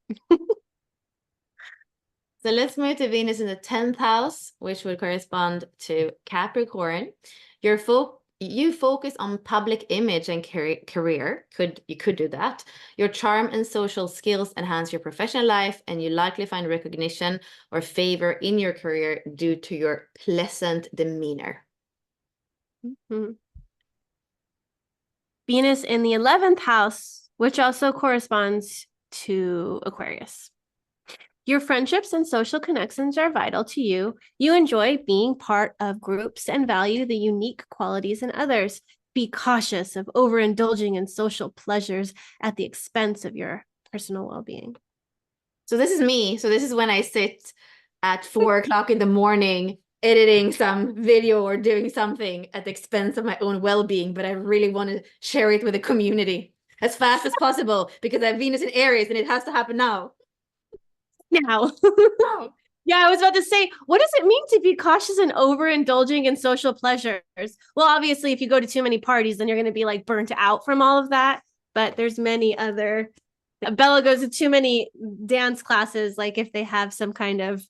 So let's move to Venus in the 10th house, which would correspond to Capricorn. You focus on public image and career. You could do that. Your charm and social skills enhance your professional life, and you likely find recognition or favor in your career due to your pleasant demeanor. Mm-hmm. Venus in the 11th house, which also corresponds to Aquarius. Your friendships and social connections are vital to you. You enjoy being part of groups and value the unique qualities in others. Be cautious of overindulging in social pleasures at the expense of your personal well-being. So this is me. So this is when I sit at 4 o'clock in the morning editing some video or doing something at the expense of my own well-being, but I really want to share it with the community as fast as possible because I have Venus in Aries and it has to happen now. Now. Yeah, I was about to say, what does it mean to be cautious and overindulging in social pleasures? Well, obviously, if you go to too many parties, then you're going to be like burnt out from all of that. But there's many other. Bella goes to too many dance classes. Like if they have some kind of,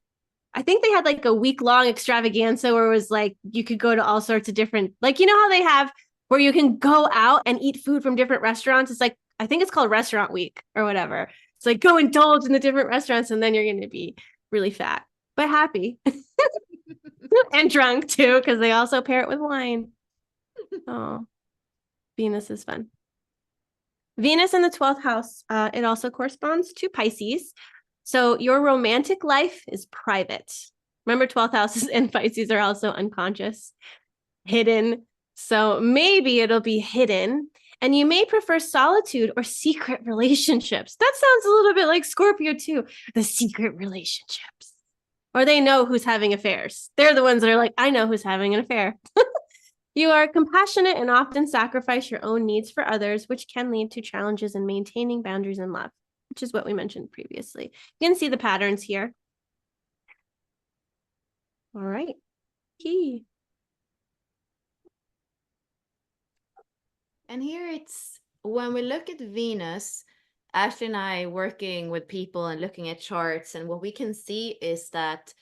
I think they had like a week-long extravaganza where it was like you could go to all sorts of different, like you know how they have where you can go out and eat food from different restaurants. It's like I think it's called Restaurant Week or whatever. It's like go indulge in the different restaurants, and then you're going to be really fat, but happy and drunk too, because they also pair it with wine. Oh, Venus is fun. Venus in the 12th house, it also corresponds to Pisces. So your romantic life is private. Remember, 12th houses and Pisces are also unconscious, hidden. So maybe it'll be hidden. And you may prefer solitude or secret relationships. That sounds a little bit like Scorpio too, the secret relationships. Or they know who's having affairs. They're the ones that are like, I know who's having an affair. You are compassionate and often sacrifice your own needs for others, which can lead to challenges in maintaining boundaries in love, which is what we mentioned previously. You can see the patterns here. All right. Key. And here it's when we look at Venus, Ashley and I working with people and looking at charts, and what we can see is that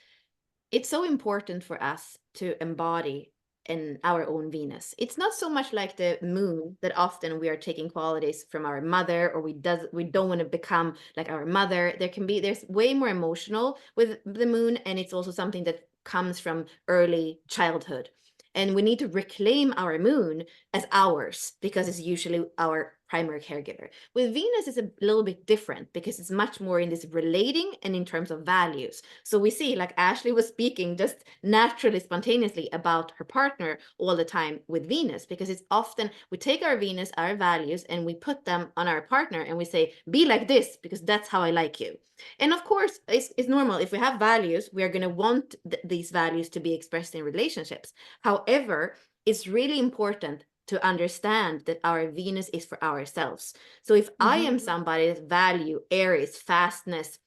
it's so important for us to embody in our own Venus. It's not so much like the moon that often we are taking qualities from our mother, or we don't want to become like our mother. There's way more emotional with the moon, and it's also something that comes from early childhood. And we need to reclaim our moon as ours because it's usually our primary caregiver. With Venus, it's a little bit different because it's much more in this relating and in terms of values. So we see, like Ashley was speaking just naturally, spontaneously about her partner all the time with Venus, because it's often we take our Venus, our values, and we put them on our partner and we say, be like this because that's how I like you. And of course, it's normal. If we have values, we are going to want these values to be expressed in relationships. However, it's really important to understand that our Venus is for ourselves. So if I am somebody that value Aries, fastness,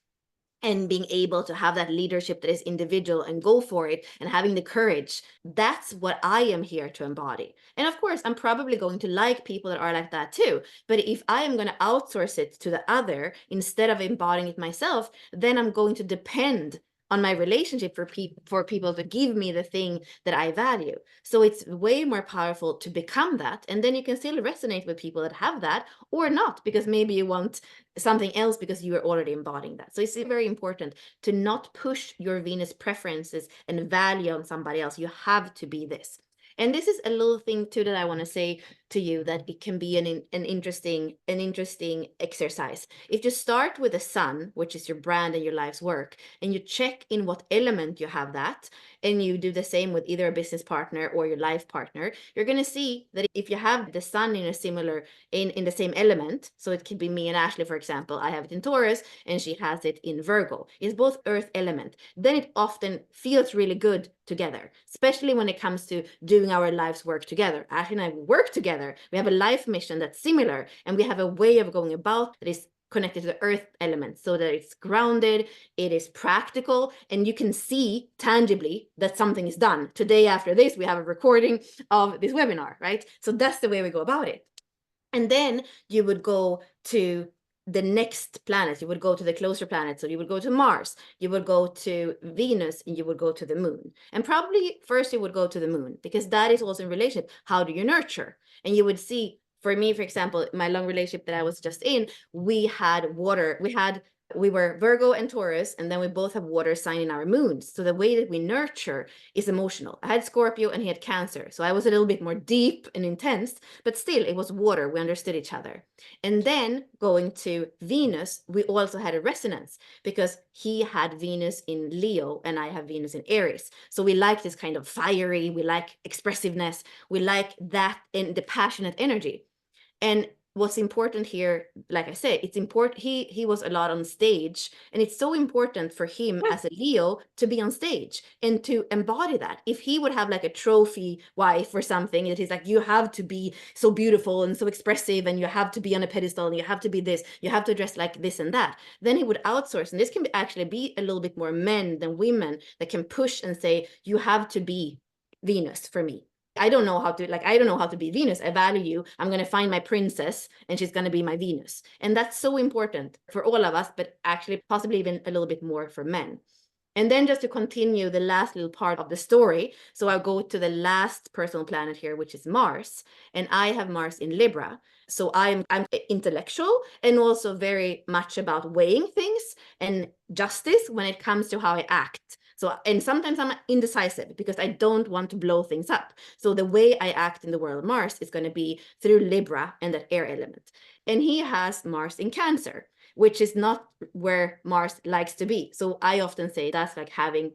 and being able to have that leadership that is individual and go for it and having the courage, that's what I am here to embody. And of course, I'm probably going to like people that are like that too. But if I am going to outsource it to the other instead of embodying it myself, then I'm going to depend on my relationship for people to give me the thing that I value. So it's way more powerful to become that. And then you can still resonate with people that have that or not, because maybe you want something else because you are already embodying that. So it's very important to not push your Venus preferences and value on somebody else. You have to be this. And this is a little thing too that I want to say to you, that it can be an interesting exercise. If you start with the sun, which is your brand and your life's work, and you check in what element you have that, and you do the same with either a business partner or your life partner, you're going to see that if you have the sun in a similar in the same element, so it could be me and Ashley, for example, I have it in Taurus and she has it in Virgo, it's both earth element, then it often feels really good together, especially when it comes to doing our life's work together. Ashley and I work together. We have a life mission that's similar, and we have a way of going about that is connected to the earth element, so that it's grounded, it is practical, and you can see tangibly that something is done. Today, after this, we have a recording of this webinar, right? So that's the way we go about it. And then you would go to the next planet, you would go to the closer planet. So you would go to Mars, you would go to Venus, and you would go to the moon. And probably first you would go to the moon, because that is also in relationship. How do you nurture? And you would see, for me, for example, my long relationship that I was just in, we had water, we were Virgo and Taurus, and then we both have water sign in our moons. So the way that we nurture is emotional. I had Scorpio and he had Cancer. So I was a little bit more deep and intense, but still it was water. We understood each other. And then going to Venus, we also had a resonance, because he had Venus in Leo and I have Venus in Aries. So we like this kind of fiery, we like expressiveness, we like that in the passionate energy. And what's important here, like I said, it's important, he was a lot on stage, and it's so important for him as a Leo to be on stage and to embody that. If he would have like a trophy wife or something, that is like, you have to be so beautiful and so expressive, and you have to be on a pedestal, and you have to be this, you have to dress like this and that, then he would outsource. And this can actually be a little bit more men than women that can push and say, you have to be Venus for me. I don't know how to be Venus. I value you. I'm going to find my princess and she's going to be my Venus. And that's so important for all of us, but actually possibly even a little bit more for men. And then just to continue the last little part of the story. So I'll go to the last personal planet here, which is Mars. And I have Mars in Libra. So I'm intellectual and also very much about weighing things and justice when it comes to how I act. So, and sometimes I'm indecisive because I don't want to blow things up. So the way I act in the world of Mars is going to be through Libra and that air element. And he has Mars in Cancer, which is not where Mars likes to be. So I often say that's like having,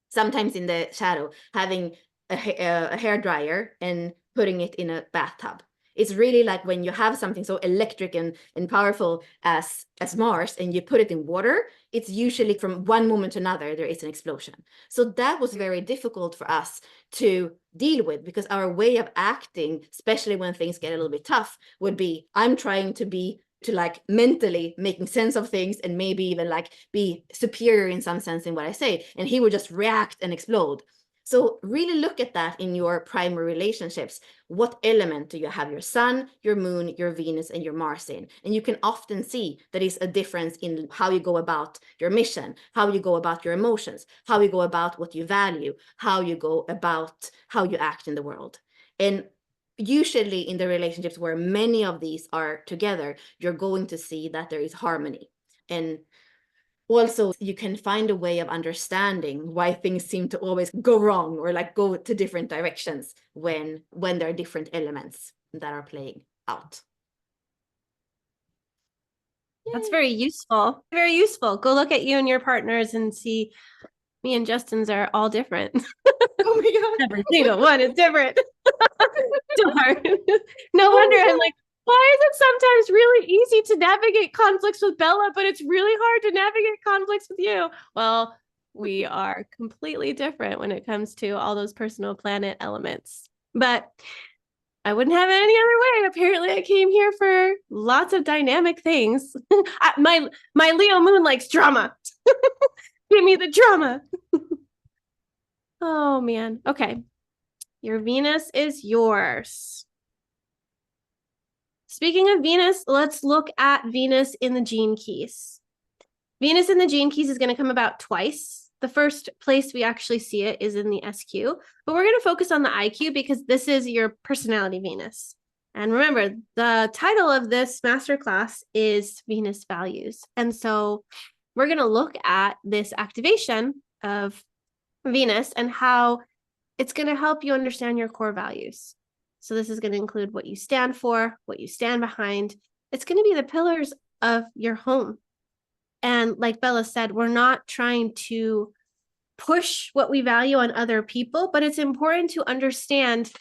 sometimes in the shadow, having a hair dryer and putting it in a bathtub. It's really like when you have something so electric and powerful as Mars, and you put it in water, it's usually from one moment to another, there is an explosion. So that was very difficult for us to deal with, because our way of acting, especially when things get a little bit tough, would be, I'm trying to like mentally making sense of things and maybe even like be superior in some sense in what I say. And he would just react and explode. So really look at that in your primary relationships. What element do you have your sun, your moon, your Venus, and your Mars in? And you can often see that is a difference in how you go about your mission, how you go about your emotions, how you go about what you value, how you go about how you act in the world. And usually in the relationships where many of these are together, you're going to see that there is harmony. And also you can find a way of understanding why things seem to always go wrong or like go to different directions when there are different elements that are playing out. That's very useful. Very useful. Go look at you and your partners and see me and Justin's are all different. Oh my God. Every single one is different. Darn. No wonder I'm like, why is it sometimes really easy to navigate conflicts with Bella, but it's really hard to navigate conflicts with you? Well, we are completely different when it comes to all those personal planet elements. But I wouldn't have it any other way. Apparently, I came here for lots of dynamic things. My Leo moon likes drama. Give me the drama. Oh man. Okay. Your Venus is yours. Speaking of Venus, let's look at Venus in the gene keys. Venus in the gene keys is going to come about twice. The first place we actually see it is in the SQ, but we're going to focus on the IQ because this is your personality Venus. And remember, the title of this masterclass is Venus Values. And so we're going to look at this activation of Venus and how it's going to help you understand your core values. So this is going to include what you stand for, what you stand behind. It's going to be the pillars of your home. And like Bella said, we're not trying to push what we value on other people, but it's important to understand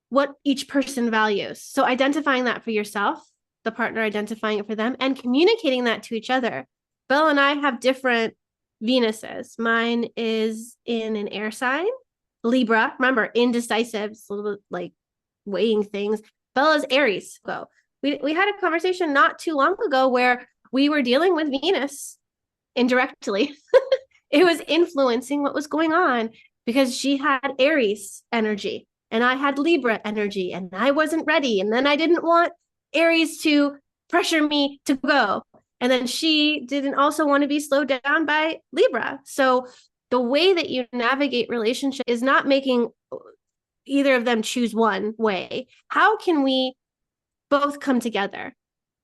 what each person values. So identifying that for yourself, the partner identifying it for them, and communicating that to each other. Bella and I have different Venuses. Mine is in an air sign, Libra. Remember, indecisive, it's a little bit like weighing things. Bella's Aries. So we had a conversation not too long ago where we were dealing with Venus indirectly. It was influencing what was going on because she had Aries energy and I had Libra energy and I wasn't ready. And then I didn't want Aries to pressure me to go. And then she didn't also want to be slowed down by Libra. So the way that you navigate relationship is not making either of them choose one way. How can we both come together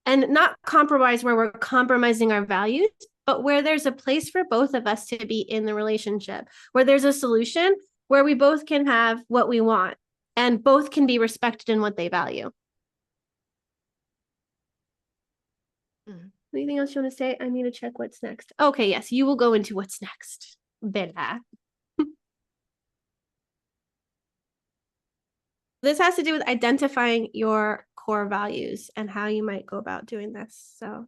and not compromise where we're compromising our values, but where there's a place for both of us to be in the relationship, where there's a solution where we both can have what we want and both can be respected in what they value. Anything else you want to say? I need to check what's next. Okay, yes, you will go into what's next. Bella. This has to do with identifying your core values and how you might go about doing this. So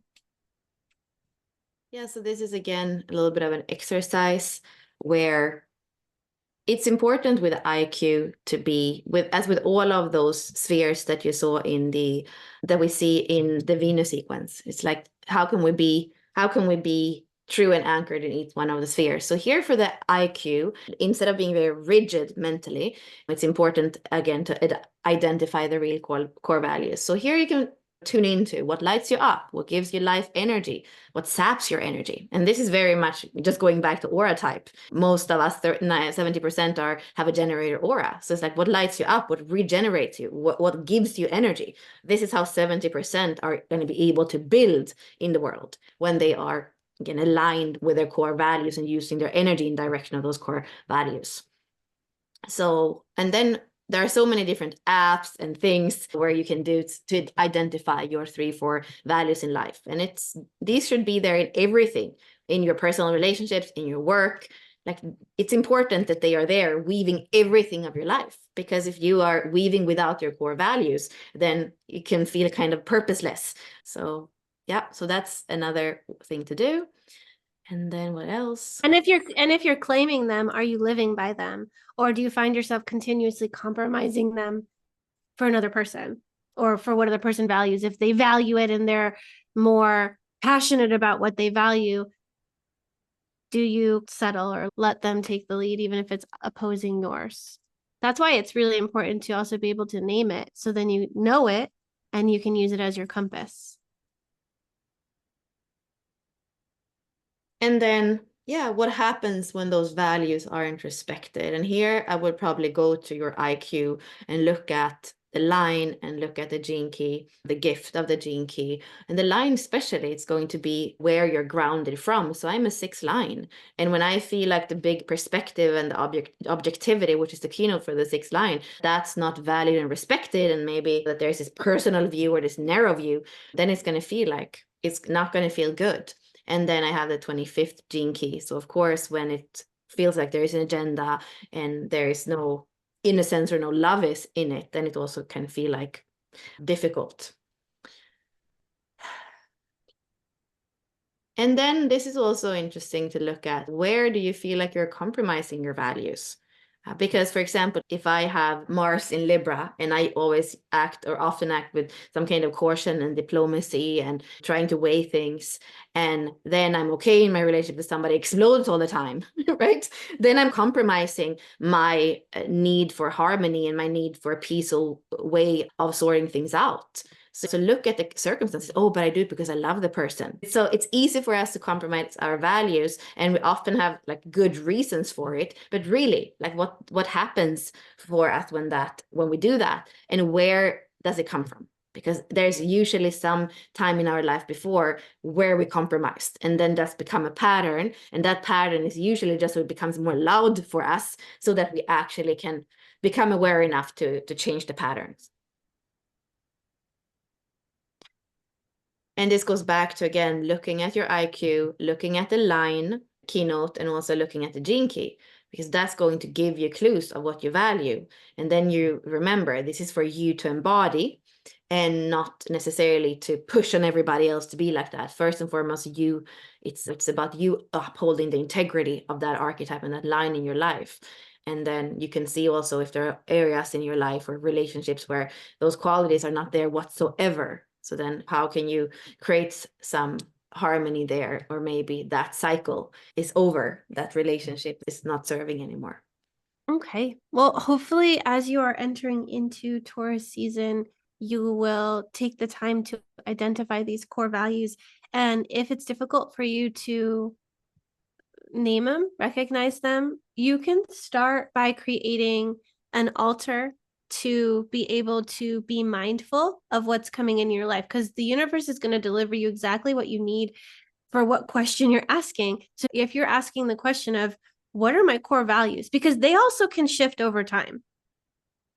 yeah, so this is again a little bit of an exercise where it's important with IQ to be with, as with all of those spheres that you saw in that we see in the Venus sequence. It's like, how can we be true and anchored in each one of the spheres? So here for the IQ, instead of being very rigid mentally, it's important again to identify the real core values. So here you can tune into what lights you up, what gives you life energy, what saps your energy. And this is very much just going back to aura type. Most of us, 70% have a generator aura. So it's like what lights you up, what regenerates you, what gives you energy. This is how 70% are going to be able to build in the world when they are, again, aligned with their core values and using their energy in direction of those core values. So, and then there are so many different apps and things where you can do to identify your 3-4 values in life. And these should be there in everything, in your personal relationships, in your work. Like, it's important that they are there weaving everything of your life, because if you are weaving without your core values, then you can feel kind of purposeless. So yeah, so that's another thing to do. And then what else? And if you're claiming them, are you living by them? Or do you find yourself continuously compromising them for another person or for what other person values? If they value it and they're more passionate about what they value, do you settle or let them take the lead, even if it's opposing yours? That's why it's really important to also be able to name it. So then you know it and you can use it as your compass. And then, yeah, what happens when those values aren't respected? And here I would probably go to your IQ and look at the line and look at the gene key, the gift of the gene key. And the line especially, it's going to be where you're grounded from. So I'm a 6 line. And when I feel like the big perspective and the objectivity, which is the keynote for the 6 line, that's not valued and respected, and maybe that there's this personal view or this narrow view, then it's going to feel like it's not going to feel good. And then I have the 25th gene key. So of course, when it feels like there is an agenda and there is no innocence or no love is in it, then it also can feel like difficult. And then this is also interesting to look at, where do you feel like you're compromising your values? Because, for example, if I have Mars in Libra and I always act or often act with some kind of caution and diplomacy and trying to weigh things, and then I'm okay in my relationship with somebody explodes all the time, right? Then I'm compromising my need for harmony and my need for a peaceful way of sorting things out. So look at the circumstances. Oh, but I do it because I love the person. So it's easy for us to compromise our values, and we often have like good reasons for it. But really, like what happens for us when we do that, and where does it come from? Because there's usually some time in our life before where we compromised, and then that's become a pattern. And that pattern is usually just so it becomes more loud for us, so that we actually can become aware enough to change the patterns. And this goes back to, again, looking at your IQ, looking at the line keynote, and also looking at the gene key, because that's going to give you clues of what you value. And then you remember, this is for you to embody and not necessarily to push on everybody else to be like that. First and foremost, it's about you upholding the integrity of that archetype and that line in your life. And then you can see also if there are areas in your life or relationships where those qualities are not there whatsoever. So then how can you create some harmony there? Or maybe that cycle is over, that relationship is not serving anymore. Okay. Well, hopefully, as you are entering into Taurus season, you will take the time to identify these core values. And if it's difficult for you to name them, recognize them, you can start by creating an altar to be able to be mindful of what's coming in your life, because the universe is going to deliver you exactly what you need for what question you're asking. So if you're asking the question of, what are my core values? Because they also can shift over time.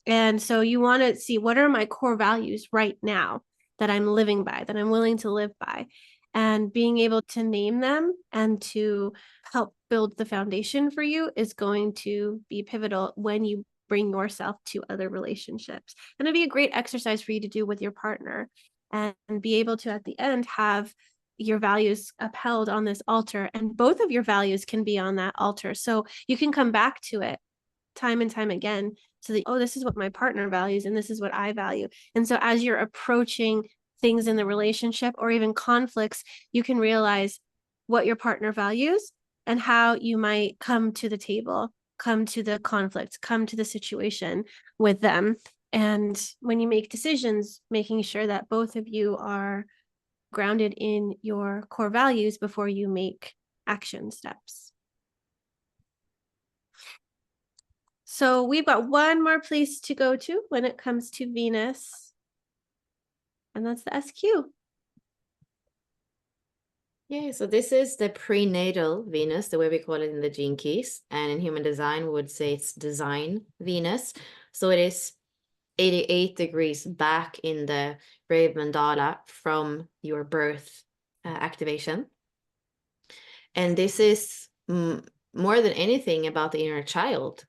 And so you want to see, what are my core values right now that I'm living by, that I'm willing to live by? And being able to name them and to help build the foundation for you is going to be pivotal when you bring yourself to other relationships. And it'd be a great exercise for you to do with your partner, and be able to, at the end, have your values upheld on this altar, and both of your values can be on that altar. So you can come back to it time and time again, so that, oh, this is what my partner values and this is what I value. And so as you're approaching things in the relationship or even conflicts, you can realize what your partner values and how you might come to the table, come to the conflict, come to the situation with them. And when you make decisions, making sure that both of you are grounded in your core values before you make action steps. So we've got one more place to go to when it comes to Venus, and that's the SQ. Yeah, so this is the prenatal Venus, the way we call it in the gene keys. And in human design, we would say it's design Venus. So it is 88 degrees back in the brave mandala from your birth activation. And this is more than anything about the inner child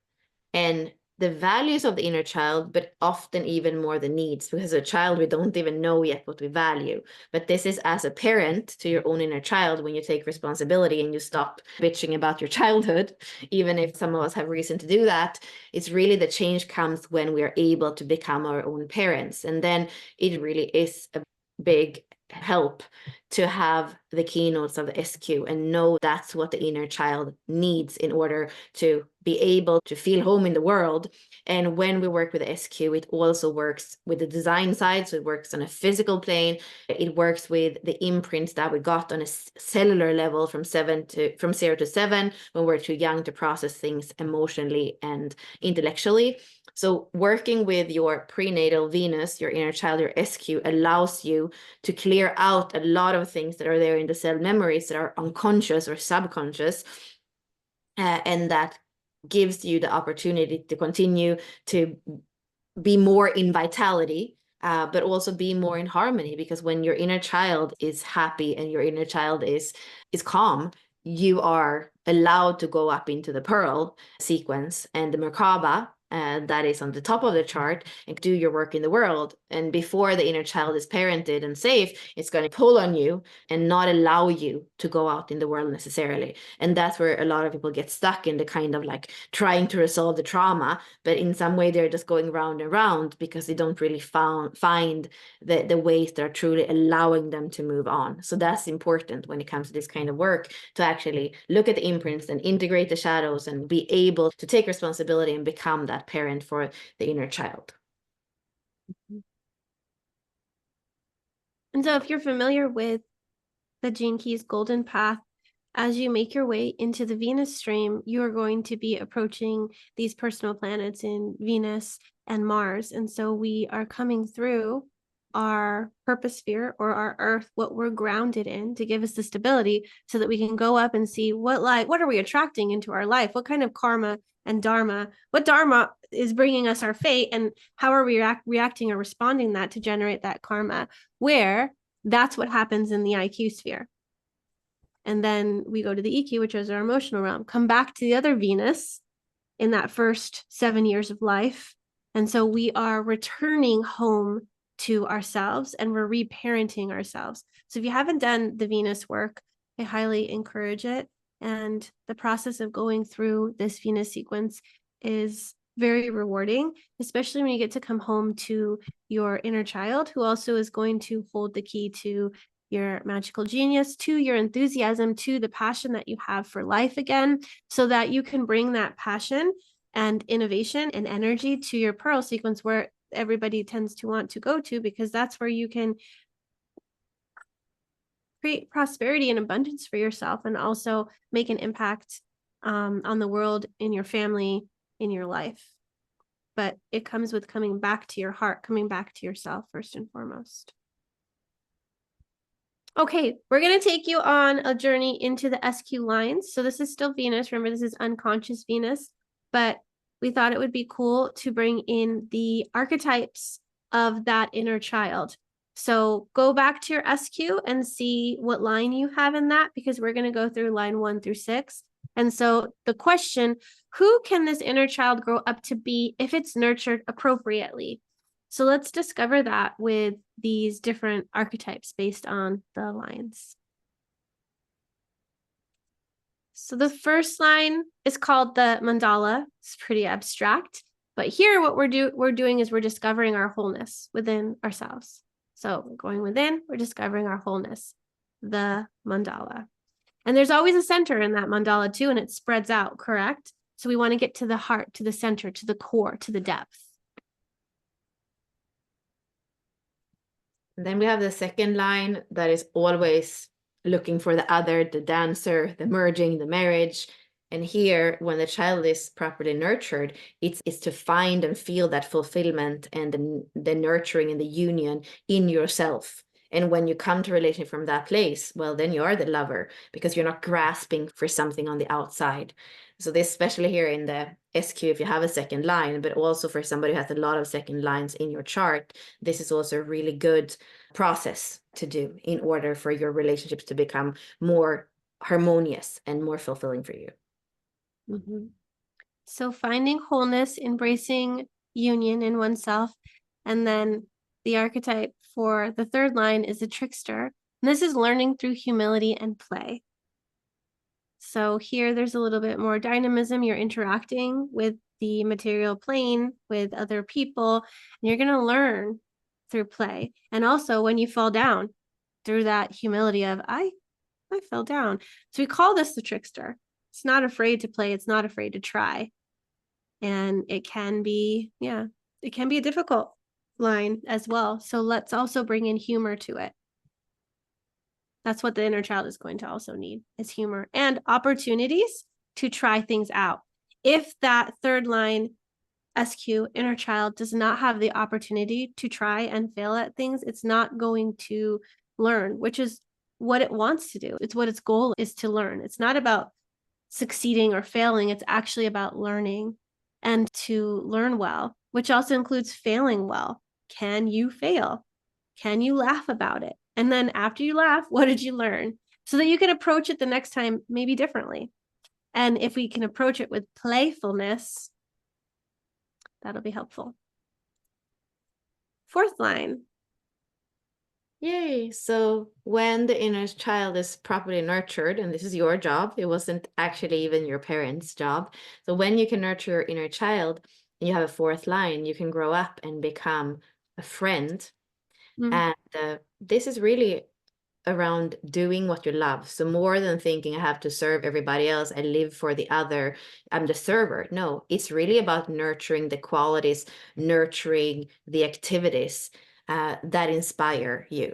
and the values of the inner child, but often even more the needs, because as a child, we don't even know yet what we value. But this is as a parent to your own inner child, when you take responsibility and you stop bitching about your childhood, even if some of us have reason to do that. It's really the change comes when we are able to become our own parents. And then it really is a big help to have the keynotes of the SQ and know that's what the inner child needs in order to be able to feel home in the world. And when we work with the SQ, it also works with the design side. So it works on a physical plane. It works with the imprints that we got on a cellular level from 0 to 7, when we're too young to process things emotionally and intellectually. So working with your prenatal Venus, your inner child, your SQ, allows you to clear out a lot of things that are there in the cell memories that are unconscious or subconscious, and that gives you the opportunity to continue to be more in vitality, but also be more in harmony, because when your inner child is happy and your inner child is calm, you are allowed to go up into the pearl sequence and the Merkaba, that is on the top of the chart, and do your work in the world. And before the inner child is parented and safe, it's going to pull on you and not allow you to go out in the world necessarily. And that's where a lot of people get stuck in the kind of like trying to resolve the trauma, but in some way they're just going round and round because they don't really find the ways that are truly allowing them to move on. So that's important when it comes to this kind of work, to actually look at the imprints and integrate the shadows and be able to take responsibility and become that parent for the inner child. And so if you're familiar with the Gene Keys Golden Path, as you make your way into the Venus stream, you are going to be approaching these personal planets in Venus and Mars. And so we are coming through our purpose sphere, or our Earth, what we're grounded in, to give us the stability so that we can go up and see what are we attracting into our life? What kind of karma and dharma, what dharma is bringing us our fate, and how are we reacting or responding that to generate that karma, where that's what happens in the IQ sphere. And then we go to the EQ, which is our emotional realm, come back to the other Venus in that first 7 years of life. And so we are returning home to ourselves, and we're reparenting ourselves. So if you haven't done the Venus work, I highly encourage it. And the process of going through this Venus sequence is very rewarding, especially when you get to come home to your inner child, who also is going to hold the key to your magical genius, to your enthusiasm, to the passion that you have for life again, so that you can bring that passion and innovation and energy to your pearl sequence, where everybody tends to want to go to, because that's where you can create prosperity and abundance for yourself, and also make an impact on the world, in your family, in your life. But it comes with coming back to your heart, coming back to yourself first and foremost. Okay, we're going to take you on a journey into the SQ lines. So this is still Venus. Remember, this is unconscious Venus, but we thought it would be cool to bring in the archetypes of that inner child. So go back to your SQ and see what line you have in that, because we're going to go through line 1 through 6. And so the question, who can this inner child grow up to be if it's nurtured appropriately? So let's discover that with these different archetypes based on the lines. So the first line is called the mandala. It's pretty abstract, but here what we're doing is we're discovering our wholeness within ourselves. So we're going within, we're discovering our wholeness, the mandala. And there's always a center in that mandala too, and it spreads out, correct? So we want to get to the heart, to the center, to the core, to the depth. And then we have the second line that is always looking for the other, the dancer, the merging, the marriage. And here, when the child is properly nurtured, it's to find and feel that fulfillment and the nurturing and the union in yourself. And when you come to relationship from that place, well, then you are the lover, because you're not grasping for something on the outside. So this, especially here in the SQ, if you have a second line, but also for somebody who has a lot of second lines in your chart, this is also a really good process to do in order for your relationships to become more harmonious and more fulfilling for you. Mm-hmm. So finding wholeness, embracing union in oneself. And then the archetype for the third line is a trickster. And this is learning through humility and play. So here there's a little bit more dynamism. You're interacting with the material plane, with other people, and you're going to learn through play. And also when you fall down, through that humility of, I fell down. So we call this the trickster. It's not afraid to play. It's not afraid to try. And it can be, it can be a difficult line as well. So let's also bring in humor to it. That's what the inner child is going to also need, is humor and opportunities to try things out. If that third line SQ, inner child, does not have the opportunity to try and fail at things, it's not going to learn, which is what it wants to do. It's what its goal is, to learn. It's not about succeeding or failing. It's actually about learning, and to learn well, which also includes failing well. Can you fail? Can you laugh about it? And then after you laugh, what did you learn? So that you can approach it the next time maybe differently. And if we can approach it with playfulness, that'll be helpful. Fourth line. Yay. So when the inner child is properly nurtured, and this is your job, it wasn't actually even your parents' job. So when you can nurture your inner child and you have a fourth line, you can grow up and become a friend. And this is really around doing what you love. So more than thinking I have to serve everybody else, I live for the other, I'm the server. No, it's really about nurturing the qualities, nurturing the activities that inspire you.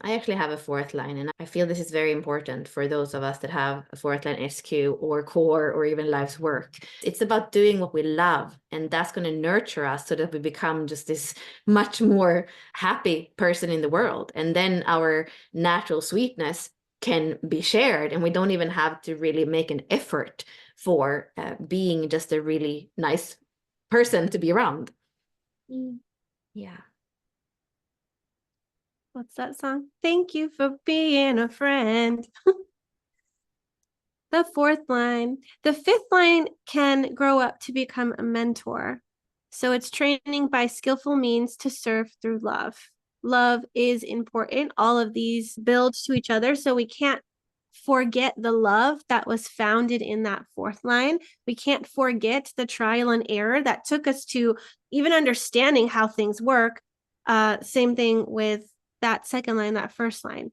I actually have a fourth line, and I feel this is very important for those of us that have a fourth line SQ or core or even life's work. It's about doing what we love, and that's going to nurture us so that we become just this much more happy person in the world. And then our natural sweetness can be shared, and we don't even have to really make an effort for being just a really nice person to be around. Yeah. What's that song? Thank you for being a friend. The fourth line. The fifth line can grow up to become a mentor. So it's training by skillful means to serve through love. Love is important. All of these build to each other. So we can't forget the love that was founded in that fourth line. We can't forget the trial and error that took us to even understanding how things work. Same thing with that second line, that first line.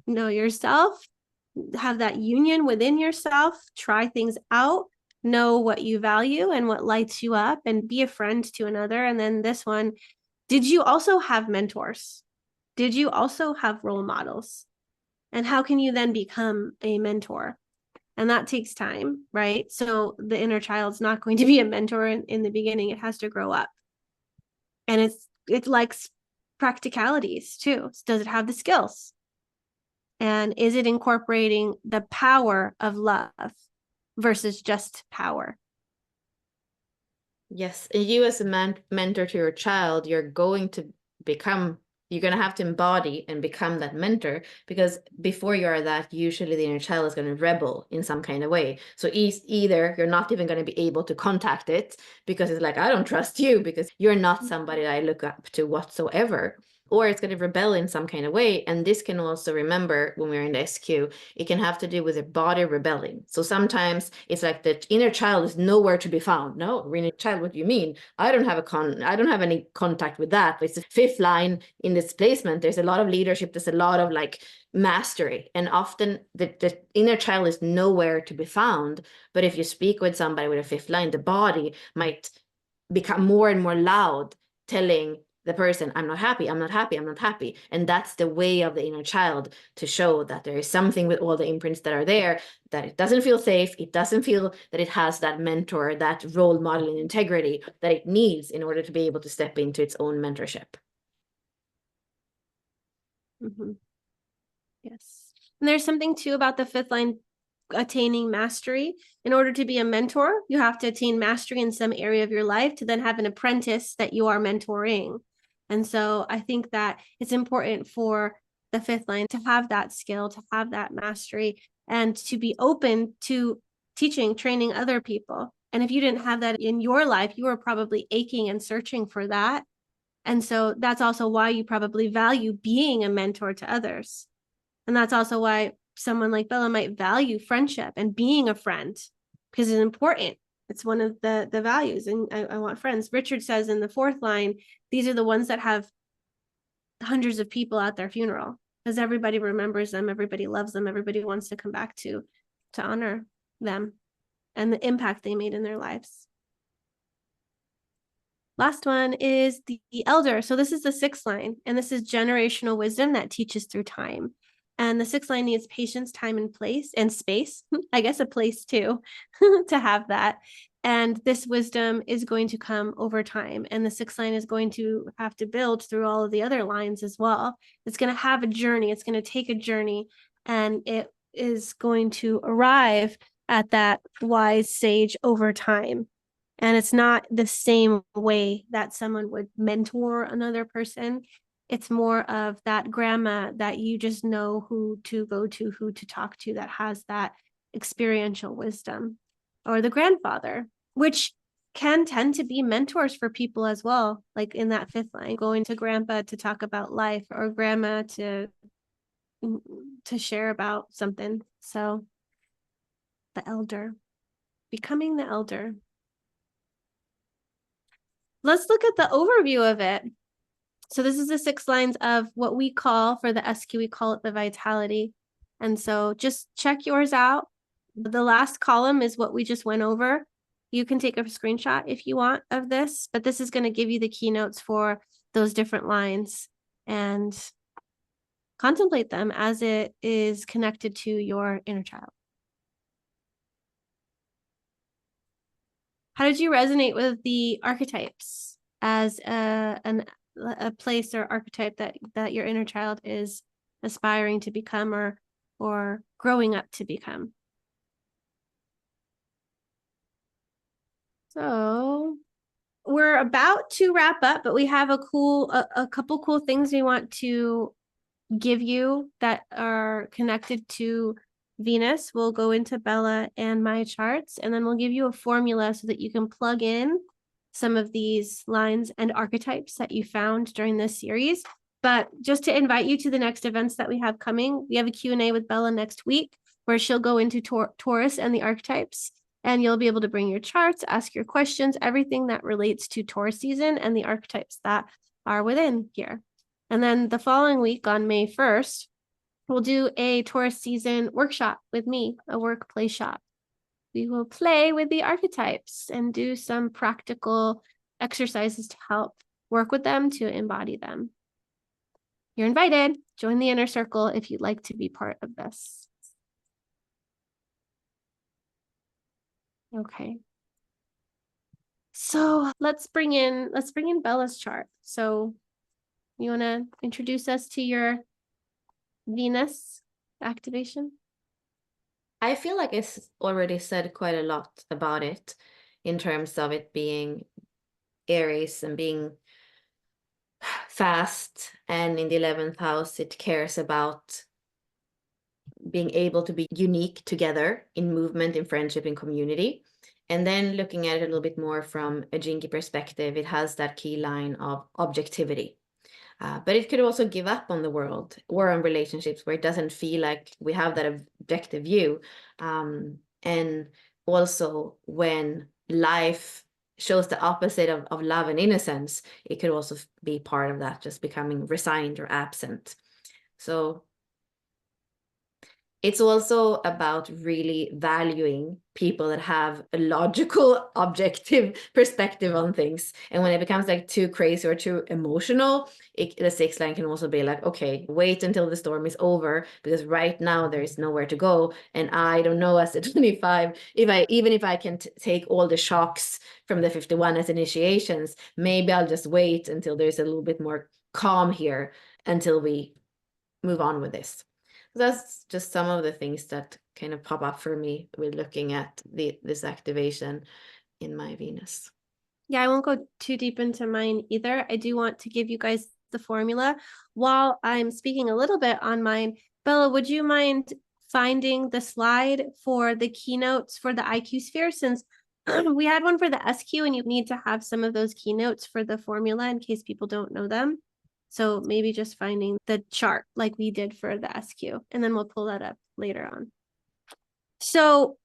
Know yourself, have that union within yourself, try things out, know what you value and what lights you up, and be a friend to another. And then this one, did you also have mentors? Did you also have role models? And how can you then become a mentor? And that takes time, right? So the inner child's not going to be a mentor in the beginning. It has to grow up. And it likes practicalities too. Does it have the skills? And is it incorporating the power of love versus just power? Yes, and you as a mentor to your child, you're going to have to embody and become that mentor, because before you are that, usually the inner child is going to rebel in some kind of way. So either you're not even going to be able to contact it because it's like, I don't trust you because you're not somebody that I look up to whatsoever. Or it's going to rebel in some kind of way. And this can also, remember, when we're in the SQ, it can have to do with the body rebelling. So sometimes it's like the inner child is nowhere to be found. No, inner child, what do you mean? I don't have any contact with that. It's the fifth line in this placement. There's a lot of leadership. There's a lot of like mastery. And often the inner child is nowhere to be found. But if you speak with somebody with a fifth line, the body might become more and more loud, telling the person, I'm not happy, I'm not happy, I'm not happy. And that's the way of the inner child to show that there is something with all the imprints that are there, that it doesn't feel safe, it doesn't feel that it has that mentor, that role model and integrity that it needs in order to be able to step into its own mentorship. Yes. And there's something too about the fifth line attaining mastery. In order to be a mentor, you have to attain mastery in some area of your life to then have an apprentice that you are mentoring. And so I think that it's important for the fifth line to have that skill, to have that mastery, and to be open to teaching, training other people. And if you didn't have that in your life, you were probably aching and searching for that. And so that's also why you probably value being a mentor to others. And that's also why someone like Bella might value friendship and being a friend, because it's important. It's one of the values. And I want friends. Richard says in the fourth line, these are the ones that have hundreds of people at their funeral, because everybody remembers them, everybody loves them, everybody wants to come back to honor them and the impact they made in their lives. Last one is the elder. So this is the sixth line, and this is generational wisdom that teaches through time. And the sixth line needs patience, time, and place, and space. I guess a place too, to have that. And this wisdom is going to come over time. And the sixth line is going to have to build through all of the other lines as well. It's going to have a journey. It's going to take a journey, and it is going to arrive at that wise sage over time. And it's not the same way that someone would mentor another person. It's more of that grandma that you just know who to go to, who to talk to, that has that experiential wisdom, or the grandfather, which can tend to be mentors for people as well. Like in that fifth line, going to grandpa to talk about life, or grandma to share about something. So the elder, becoming the elder. Let's look at the overview of it. So this is the 6 lines of what we call, for the SQ, we call it the vitality. And so just check yours out. The last column is what we just went over. You can take a screenshot if you want of this, but this is going to give you the keynotes for those different lines, and contemplate them as it is connected to your inner child. How did you resonate with the archetypes as a place or archetype that your inner child is aspiring to become, or growing up to become? So we're about to wrap up, but we have a couple cool things we want to give you that are connected to Venus. We'll go into Bella and my charts, and then we'll give you a formula so that you can plug in some of these lines and archetypes that you found during this series. But just to invite you to the next events that we have coming, we have a Q&A with Bella next week where she'll go into Taurus and the archetypes, and you'll be able to bring your charts, ask your questions, everything that relates to Taurus season and the archetypes that are within here. And then the following week on May 1st, we'll do a Taurus season workshop with me, a work play shop. We will play with the archetypes and do some practical exercises to help work with them, to embody them. You're invited. Join the inner circle if you'd like to be part of this. Okay. So let's bring in Bella's chart. So you want to introduce us to your Venus activation? I feel like I already said quite a lot about it in terms of it being Aries and being fast, and in the 11th house it cares about being able to be unique together in movement, in friendship, in community. And then looking at it a little bit more from a Jinky perspective, it has that key line of objectivity. But it could also give up on the world or on relationships where it doesn't feel like we have that objective view. And also when life shows the opposite of love and innocence, it could also be part of that, just becoming resigned or absent. So it's also about really valuing people that have a logical, objective perspective on things. And when it becomes like too crazy or too emotional, the 6th line can also be like, okay, wait until the storm is over, because right now there is nowhere to go. And I don't know, as a 25, even if I can take all the shocks from the 51 as initiations, maybe I'll just wait until there's a little bit more calm here until we move on with this. That's just some of the things that kind of pop up for me with looking at this activation in my Venus. Yeah, I won't go too deep into mine either. I do want to give you guys the formula while I'm speaking a little bit on mine. Bella, would you mind finding the slide for the keynotes for the IQ sphere, since we had one for the SQ and you need to have some of those keynotes for the formula in case people don't know them. So maybe just finding the chart like we did for the SQ, and then we'll pull that up later on. So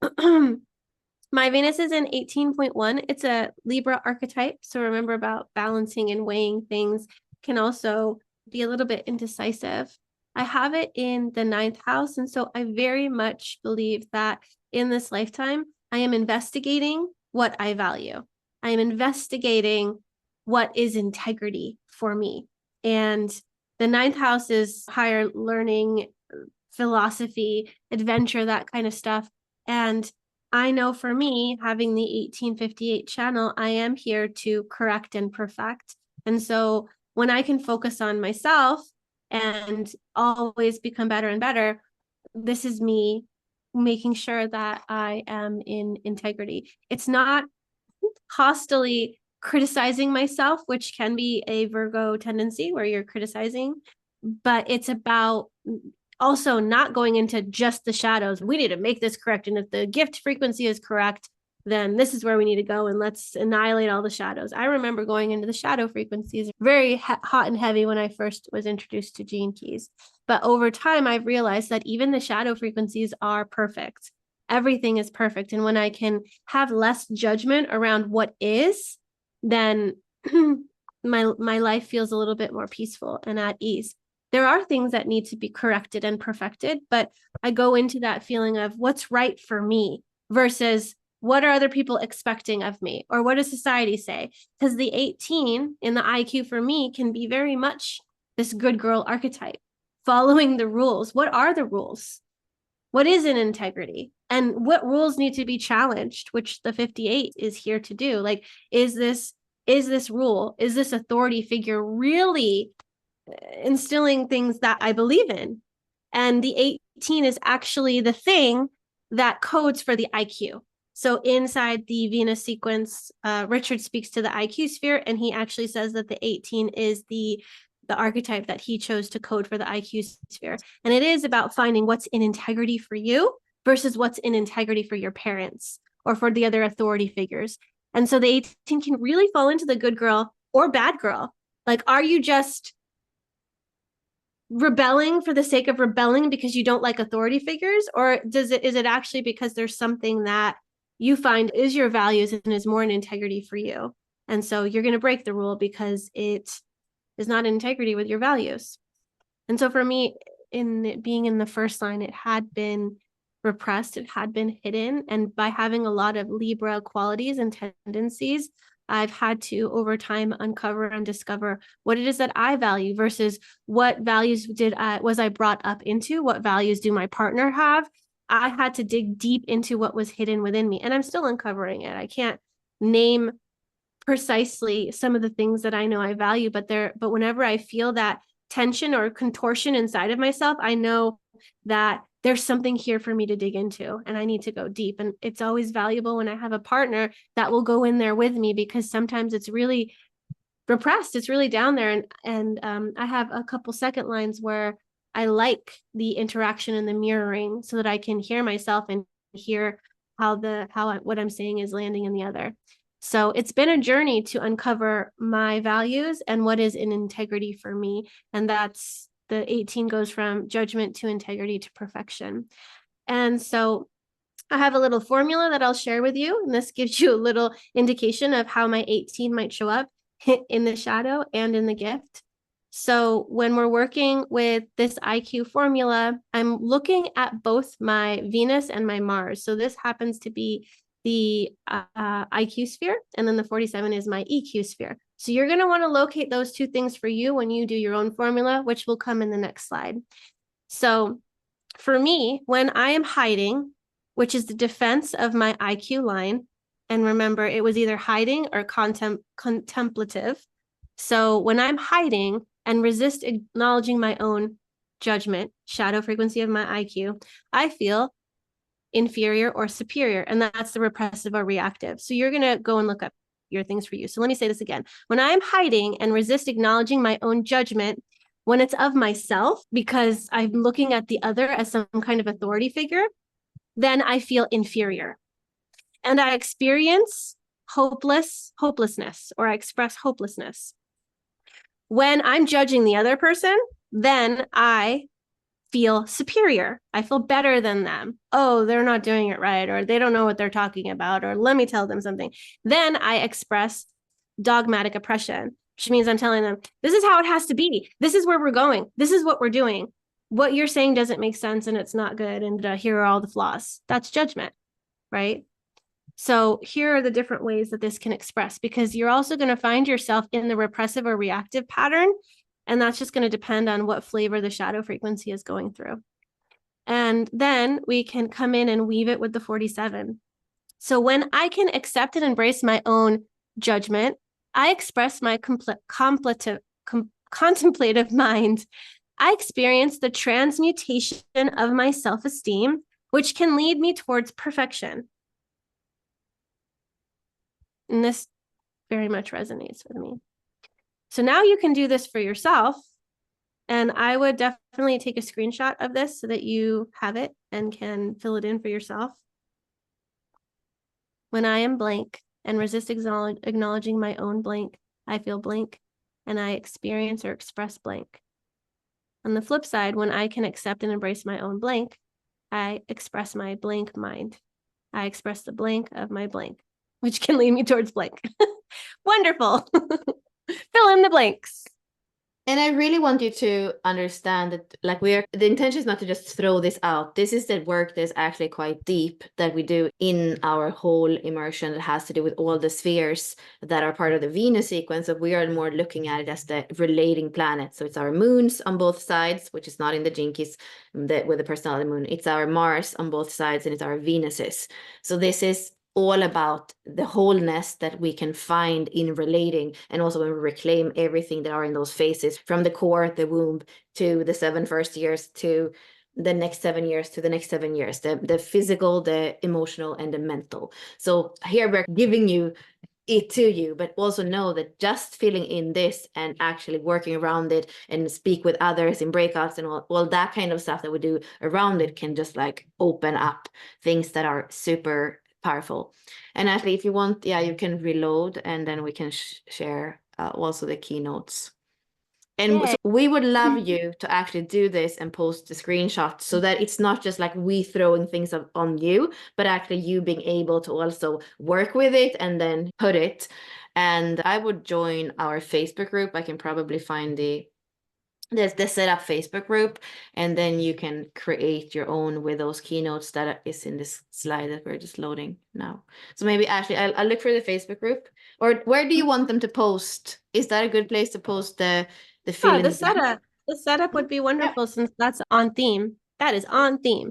my Venus is in 18.1. It's a Libra archetype. So remember about balancing and weighing things, can also be a little bit indecisive. I have it in the 9th house. And so I very much believe that in this lifetime, I am investigating what I value. I am investigating what is integrity for me. And the 9th house is higher learning, philosophy, adventure, that kind of stuff. And I know for me, having the 1858 channel, I am here to correct and perfect. And so when I can focus on myself and always become better and better, this is me making sure that I am in integrity. It's not hostily criticizing myself, which can be a Virgo tendency where you're criticizing, but it's about also not going into just the shadows. We need to make this correct. And if the gift frequency is correct, then this is where we need to go and let's annihilate all the shadows. I remember going into the shadow frequencies very hot and heavy when I first was introduced to Gene Keys. But over time, I've realized that even the shadow frequencies are perfect. Everything is perfect. And when I can have less judgment around what is, then my life feels a little bit more peaceful and at ease. There are things that need to be corrected and perfected, but I go into that feeling of what's right for me versus what are other people expecting of me, or what does society say? Because the 18 in the IQ for me can be very much this good girl archetype, following the rules. What are the rules? What is an integrity? And what rules need to be challenged, which the 58 is here to do? Like, is this rule, is this authority figure really instilling things that I believe in? And the 18 is actually the thing that codes for the IQ. So inside the Venus sequence, Richard speaks to the IQ sphere, and he actually says that the 18 is the archetype that he chose to code for the IQ sphere. And it is about finding what's in integrity for you versus what's in integrity for your parents or for the other authority figures. And so the 18 can really fall into the good girl or bad girl. Like, are you just rebelling for the sake of rebelling because you don't like authority figures, or is it actually because there's something that you find is your values and is more in integrity for you, and so you're going to break the rule because it is not in integrity with your values? And so for me, in it being in the first line, it had been repressed, it had been hidden, and by having a lot of Libra qualities and tendencies, I've had to, over time, uncover and discover what it is that I value versus what values was I brought up into, what values do my partner have. I had to dig deep into what was hidden within me, and I'm still uncovering it. I can't name precisely some of the things that I know I value, but whenever I feel that tension or contortion inside of myself, I know that there's something here for me to dig into and I need to go deep. And it's always valuable when I have a partner that will go in there with me, because sometimes it's really repressed, it's really down there. And I have a couple second lines where I like the interaction and the mirroring so that I can hear myself and hear what I'm saying is landing in the other. So it's been a journey to uncover my values and what is in integrity for me. And that's the 18 goes from judgment to integrity to perfection. And so I have a little formula that I'll share with you. And this gives you a little indication of how my 18 might show up in the shadow and in the gift. So when we're working with this IQ formula, I'm looking at both my Venus and my Mars. So this happens to be the IQ sphere, and then the 47 is my EQ sphere. So you're going to want to locate those two things for you when you do your own formula, which will come in the next slide. So for me, when I am hiding, which is the defense of my IQ line, and remember, it was either hiding or contemplative. So when I'm hiding and resist acknowledging my own judgment, shadow frequency of my IQ, I feel inferior or superior, and that's the repressive or reactive. So you're going to go and look up your things for you. So let me say this again. When I'm hiding and resist acknowledging my own judgment, when it's of myself, because I'm looking at the other as some kind of authority figure, then I feel inferior. And I experience hopelessness, or I express hopelessness. When I'm judging the other person, then I feel superior. I feel better than them. Oh, they're not doing it right, or they don't know what they're talking about, or let me tell them something. Then I express dogmatic oppression, which means I'm telling them, this is how it has to be. This is where we're going. This is what we're doing. What you're saying doesn't make sense and it's not good. And here are all the flaws. That's judgment, right? So here are the different ways that this can express, because you're also going to find yourself in the repressive or reactive pattern. And that's just going to depend on what flavor the shadow frequency is going through. And then we can come in and weave it with the 47. So when I can accept and embrace my own judgment, I express my contemplative mind. I experience the transmutation of my self-esteem, which can lead me towards perfection. And this very much resonates with me. So now you can do this for yourself. And I would definitely take a screenshot of this so that you have it and can fill it in for yourself. When I am blank and resist acknowledging my own blank, I feel blank and I experience or express blank. On the flip side, when I can accept and embrace my own blank, I express my blank mind. I express the blank of my blank, which can lead me towards blank. Wonderful. Fill in the blanks. And I really want you to understand that, like, the intention is not to just throw this out. This is the work that's actually quite deep that we do in our whole immersion that has to do with all the spheres that are part of the Venus sequence. So we are more looking at it as the relating planets. So it's our moons on both sides, which is not in the Jinkies with the personality moon. It's our Mars on both sides, and it's our Venuses. So this is all about the wholeness that we can find in relating, and also when we reclaim everything that are in those phases, from the core, the womb, to the 7 first years, to the next 7 years, to the next 7 years, the physical, the emotional, and the mental. So here we're giving you it to you, but also know that just filling in this and actually working around it and speak with others in breakouts and all that kind of stuff that we do around it can just like open up things that are super powerful. And actually, if you want, yeah, you can reload and then we can share also the keynotes. And so we would love you to actually do this and post the screenshot so that it's not just like we throwing things up on you, but actually you being able to also work with it and then put it. And I would join our Facebook group. I can probably find there's the setup Facebook group, and then you can create your own with those keynotes that is in this slide that we're just loading now. So maybe Ashley, I'll look for the Facebook group, or where do you want them to post? Is that a good place to post the feeling? The setup would be wonderful since that's on theme. That is on theme.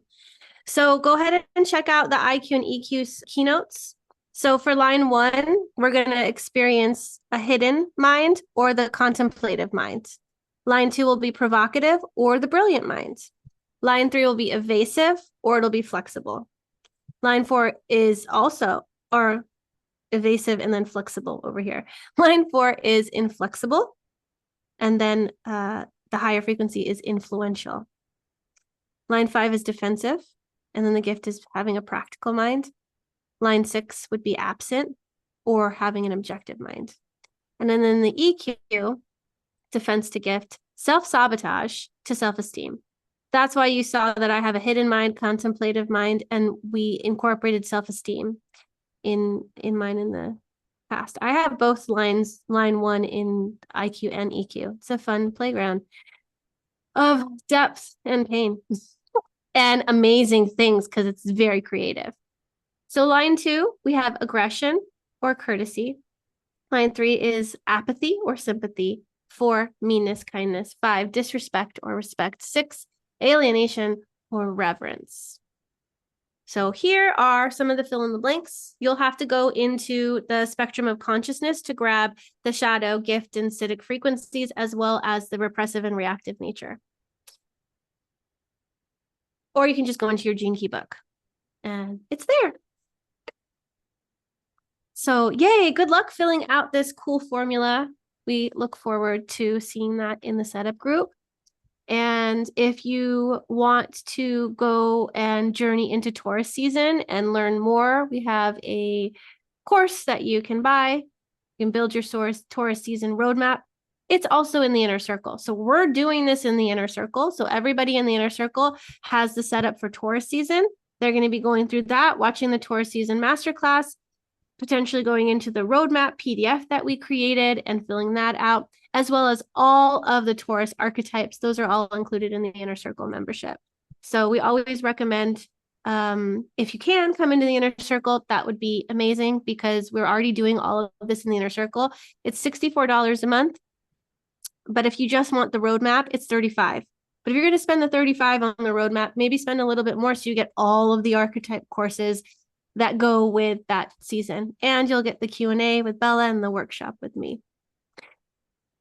So go ahead and check out the IQ and EQ keynotes. So for line 1, we're going to experience a hidden mind or the contemplative mind. Line 2 will be provocative or the brilliant mind. Line 3 will be evasive or it'll be flexible. Line 4 is also, or evasive and then flexible over here. Line 4 is inflexible. And then the higher frequency is influential. Line 5 is defensive. And then the gift is having a practical mind. Line 6 would be absent or having an objective mind. And then in the EQ, defense to gift, self-sabotage to self-esteem. That's why you saw that I have a hidden mind, contemplative mind, and we incorporated self-esteem in mine in the past. I have both lines, line 1 in IQ and EQ. It's a fun playground of depth and pain and amazing things because it's very creative. So line 2, we have aggression or courtesy. Line 3 is apathy or sympathy. 4, meanness, kindness. 5, disrespect or respect. 6, alienation or reverence. So here are some of the fill in the blanks. You'll have to go into the spectrum of consciousness to grab the shadow, gift, and acidic frequencies, as well as the repressive and reactive nature. Or you can just go into your gene key book and it's there. So yay, good luck filling out this cool formula. We look forward to seeing that in the setup group. And if you want to go and journey into Taurus season and learn more, we have a course that you can buy. You can build your Taurus season roadmap. It's also in the inner circle. So we're doing this in the inner circle. So everybody in the inner circle has the setup for Taurus season. They're going to be going through that, watching the Taurus season masterclass, potentially going into the roadmap PDF that we created and filling that out, as well as all of the Taurus archetypes. Those are all included in the Inner Circle membership. So we always recommend, if you can come into the Inner Circle, that would be amazing because we're already doing all of this in the Inner Circle. It's $64 a month. But if you just want the roadmap, it's $35. But if you're going to spend the $35 on the roadmap, maybe spend a little bit more so you get all of the archetype courses that go with that season, and you'll get the Q&A with Bella and the workshop with me.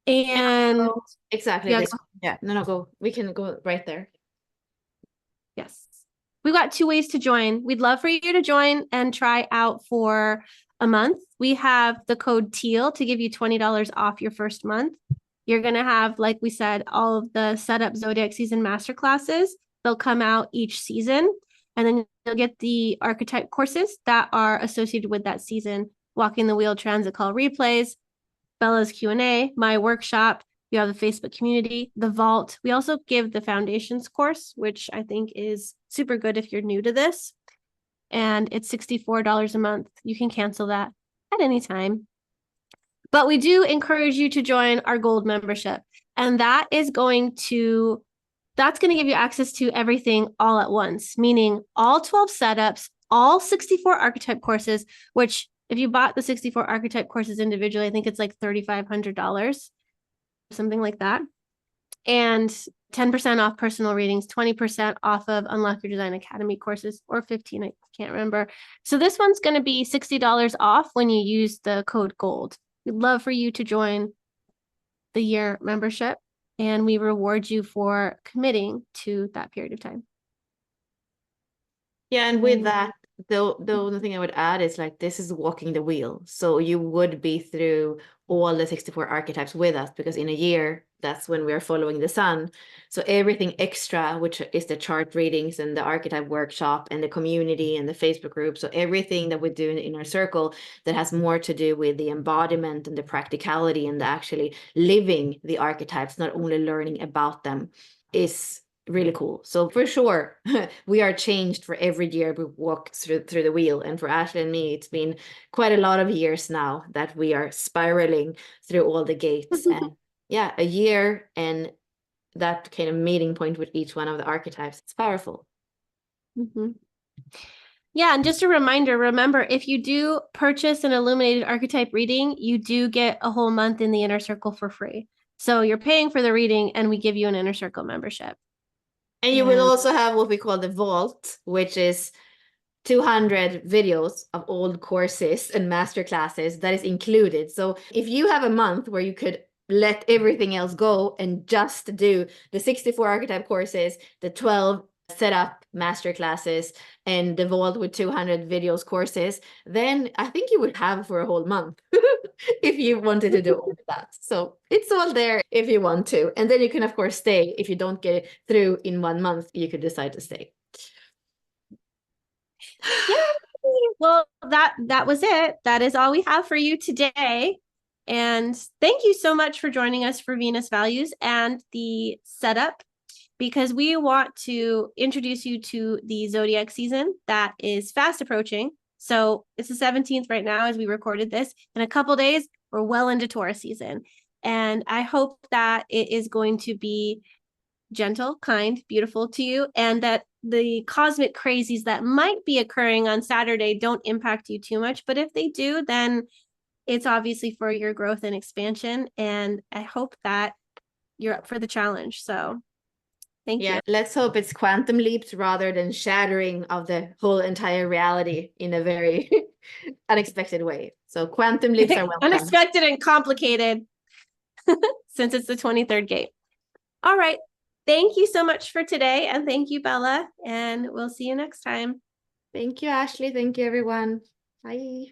And exactly. Go. We can go right there. Yes. We've got 2 ways to join. We'd love for you to join and try out for a month, we have the code TEAL to give you $20 off your first month. You're going to have, like we said, all of the setup Zodiac season masterclasses. They'll come out each season. And then you'll get the archetype courses that are associated with that season. Walking the Wheel Transit Call replays, Bella's Q&A, my workshop. You have the Facebook community, the vault. We also give the foundations course, which I think is super good if you're new to this. And it's $64 a month. You can cancel that at any time. But we do encourage you to join our gold membership. And that's going to give you access to everything all at once, meaning all 12 setups, all 64 archetype courses, which if you bought the 64 archetype courses individually, I think it's like $3,500, something like that. And 10% off personal readings, 20% off of Unlock Your Design Academy courses, or 15, I can't remember. So this one's going to be $60 off when you use the code GOLD. We'd love for you to join the year membership, and we reward you for committing to that period of time. Yeah, and with that, the only thing I would add is like this is walking the wheel. So you would be through all the 64 archetypes with us, because in a year, that's when we are following the sun. So everything extra, which is the chart readings and the archetype workshop and the community and the Facebook group. So everything that we do in the inner circle that has more to do with the embodiment and the practicality and the actually living the archetypes, not only learning about them, is really cool. So for sure, we are changed for every year we walk through the wheel. And for Ashley and me, it's been quite a lot of years now that we are spiraling through all the gates. And yeah, a year and that kind of meeting point with each one of the archetypes, it's powerful. Mm-hmm. Yeah, and just a reminder, remember, if you do purchase an illuminated archetype reading, you do get a whole month in the inner circle for free. So you're paying for the reading and we give you an inner circle membership. And you will also have what we call the vault, which is 200 videos of old courses and master classes that is included. So if you have a month where you could let everything else go and just do the 64 archetype courses, the 12 setup master classes, and the vault with 200 videos courses, then I think you would have for a whole month if you wanted to do all of that. So it's all there if you want to. And then you can, of course, stay. If you don't get it through in 1 month, you could decide to stay. Yeah. Well, that was it. That is all we have for you today. And thank you so much for joining us for Venus Values and the setup, because we want to introduce you to the zodiac season that is fast approaching. So it's the 17th right now as we recorded this. In a couple days, we're well into Taurus season. And I hope that it is going to be gentle, kind, beautiful to you, and that the cosmic crazies that might be occurring on Saturday don't impact you too much. But if they do, then it's obviously for your growth and expansion. And I hope that you're up for the challenge. So thank you. Let's hope it's quantum leaps rather than shattering of the whole entire reality in a very unexpected way. So quantum leaps are welcome. Unexpected and complicated since it's the 23rd gate. All right. Thank you so much for today. And thank you, Bella. And we'll see you next time. Thank you, Ashley. Thank you, everyone. Bye.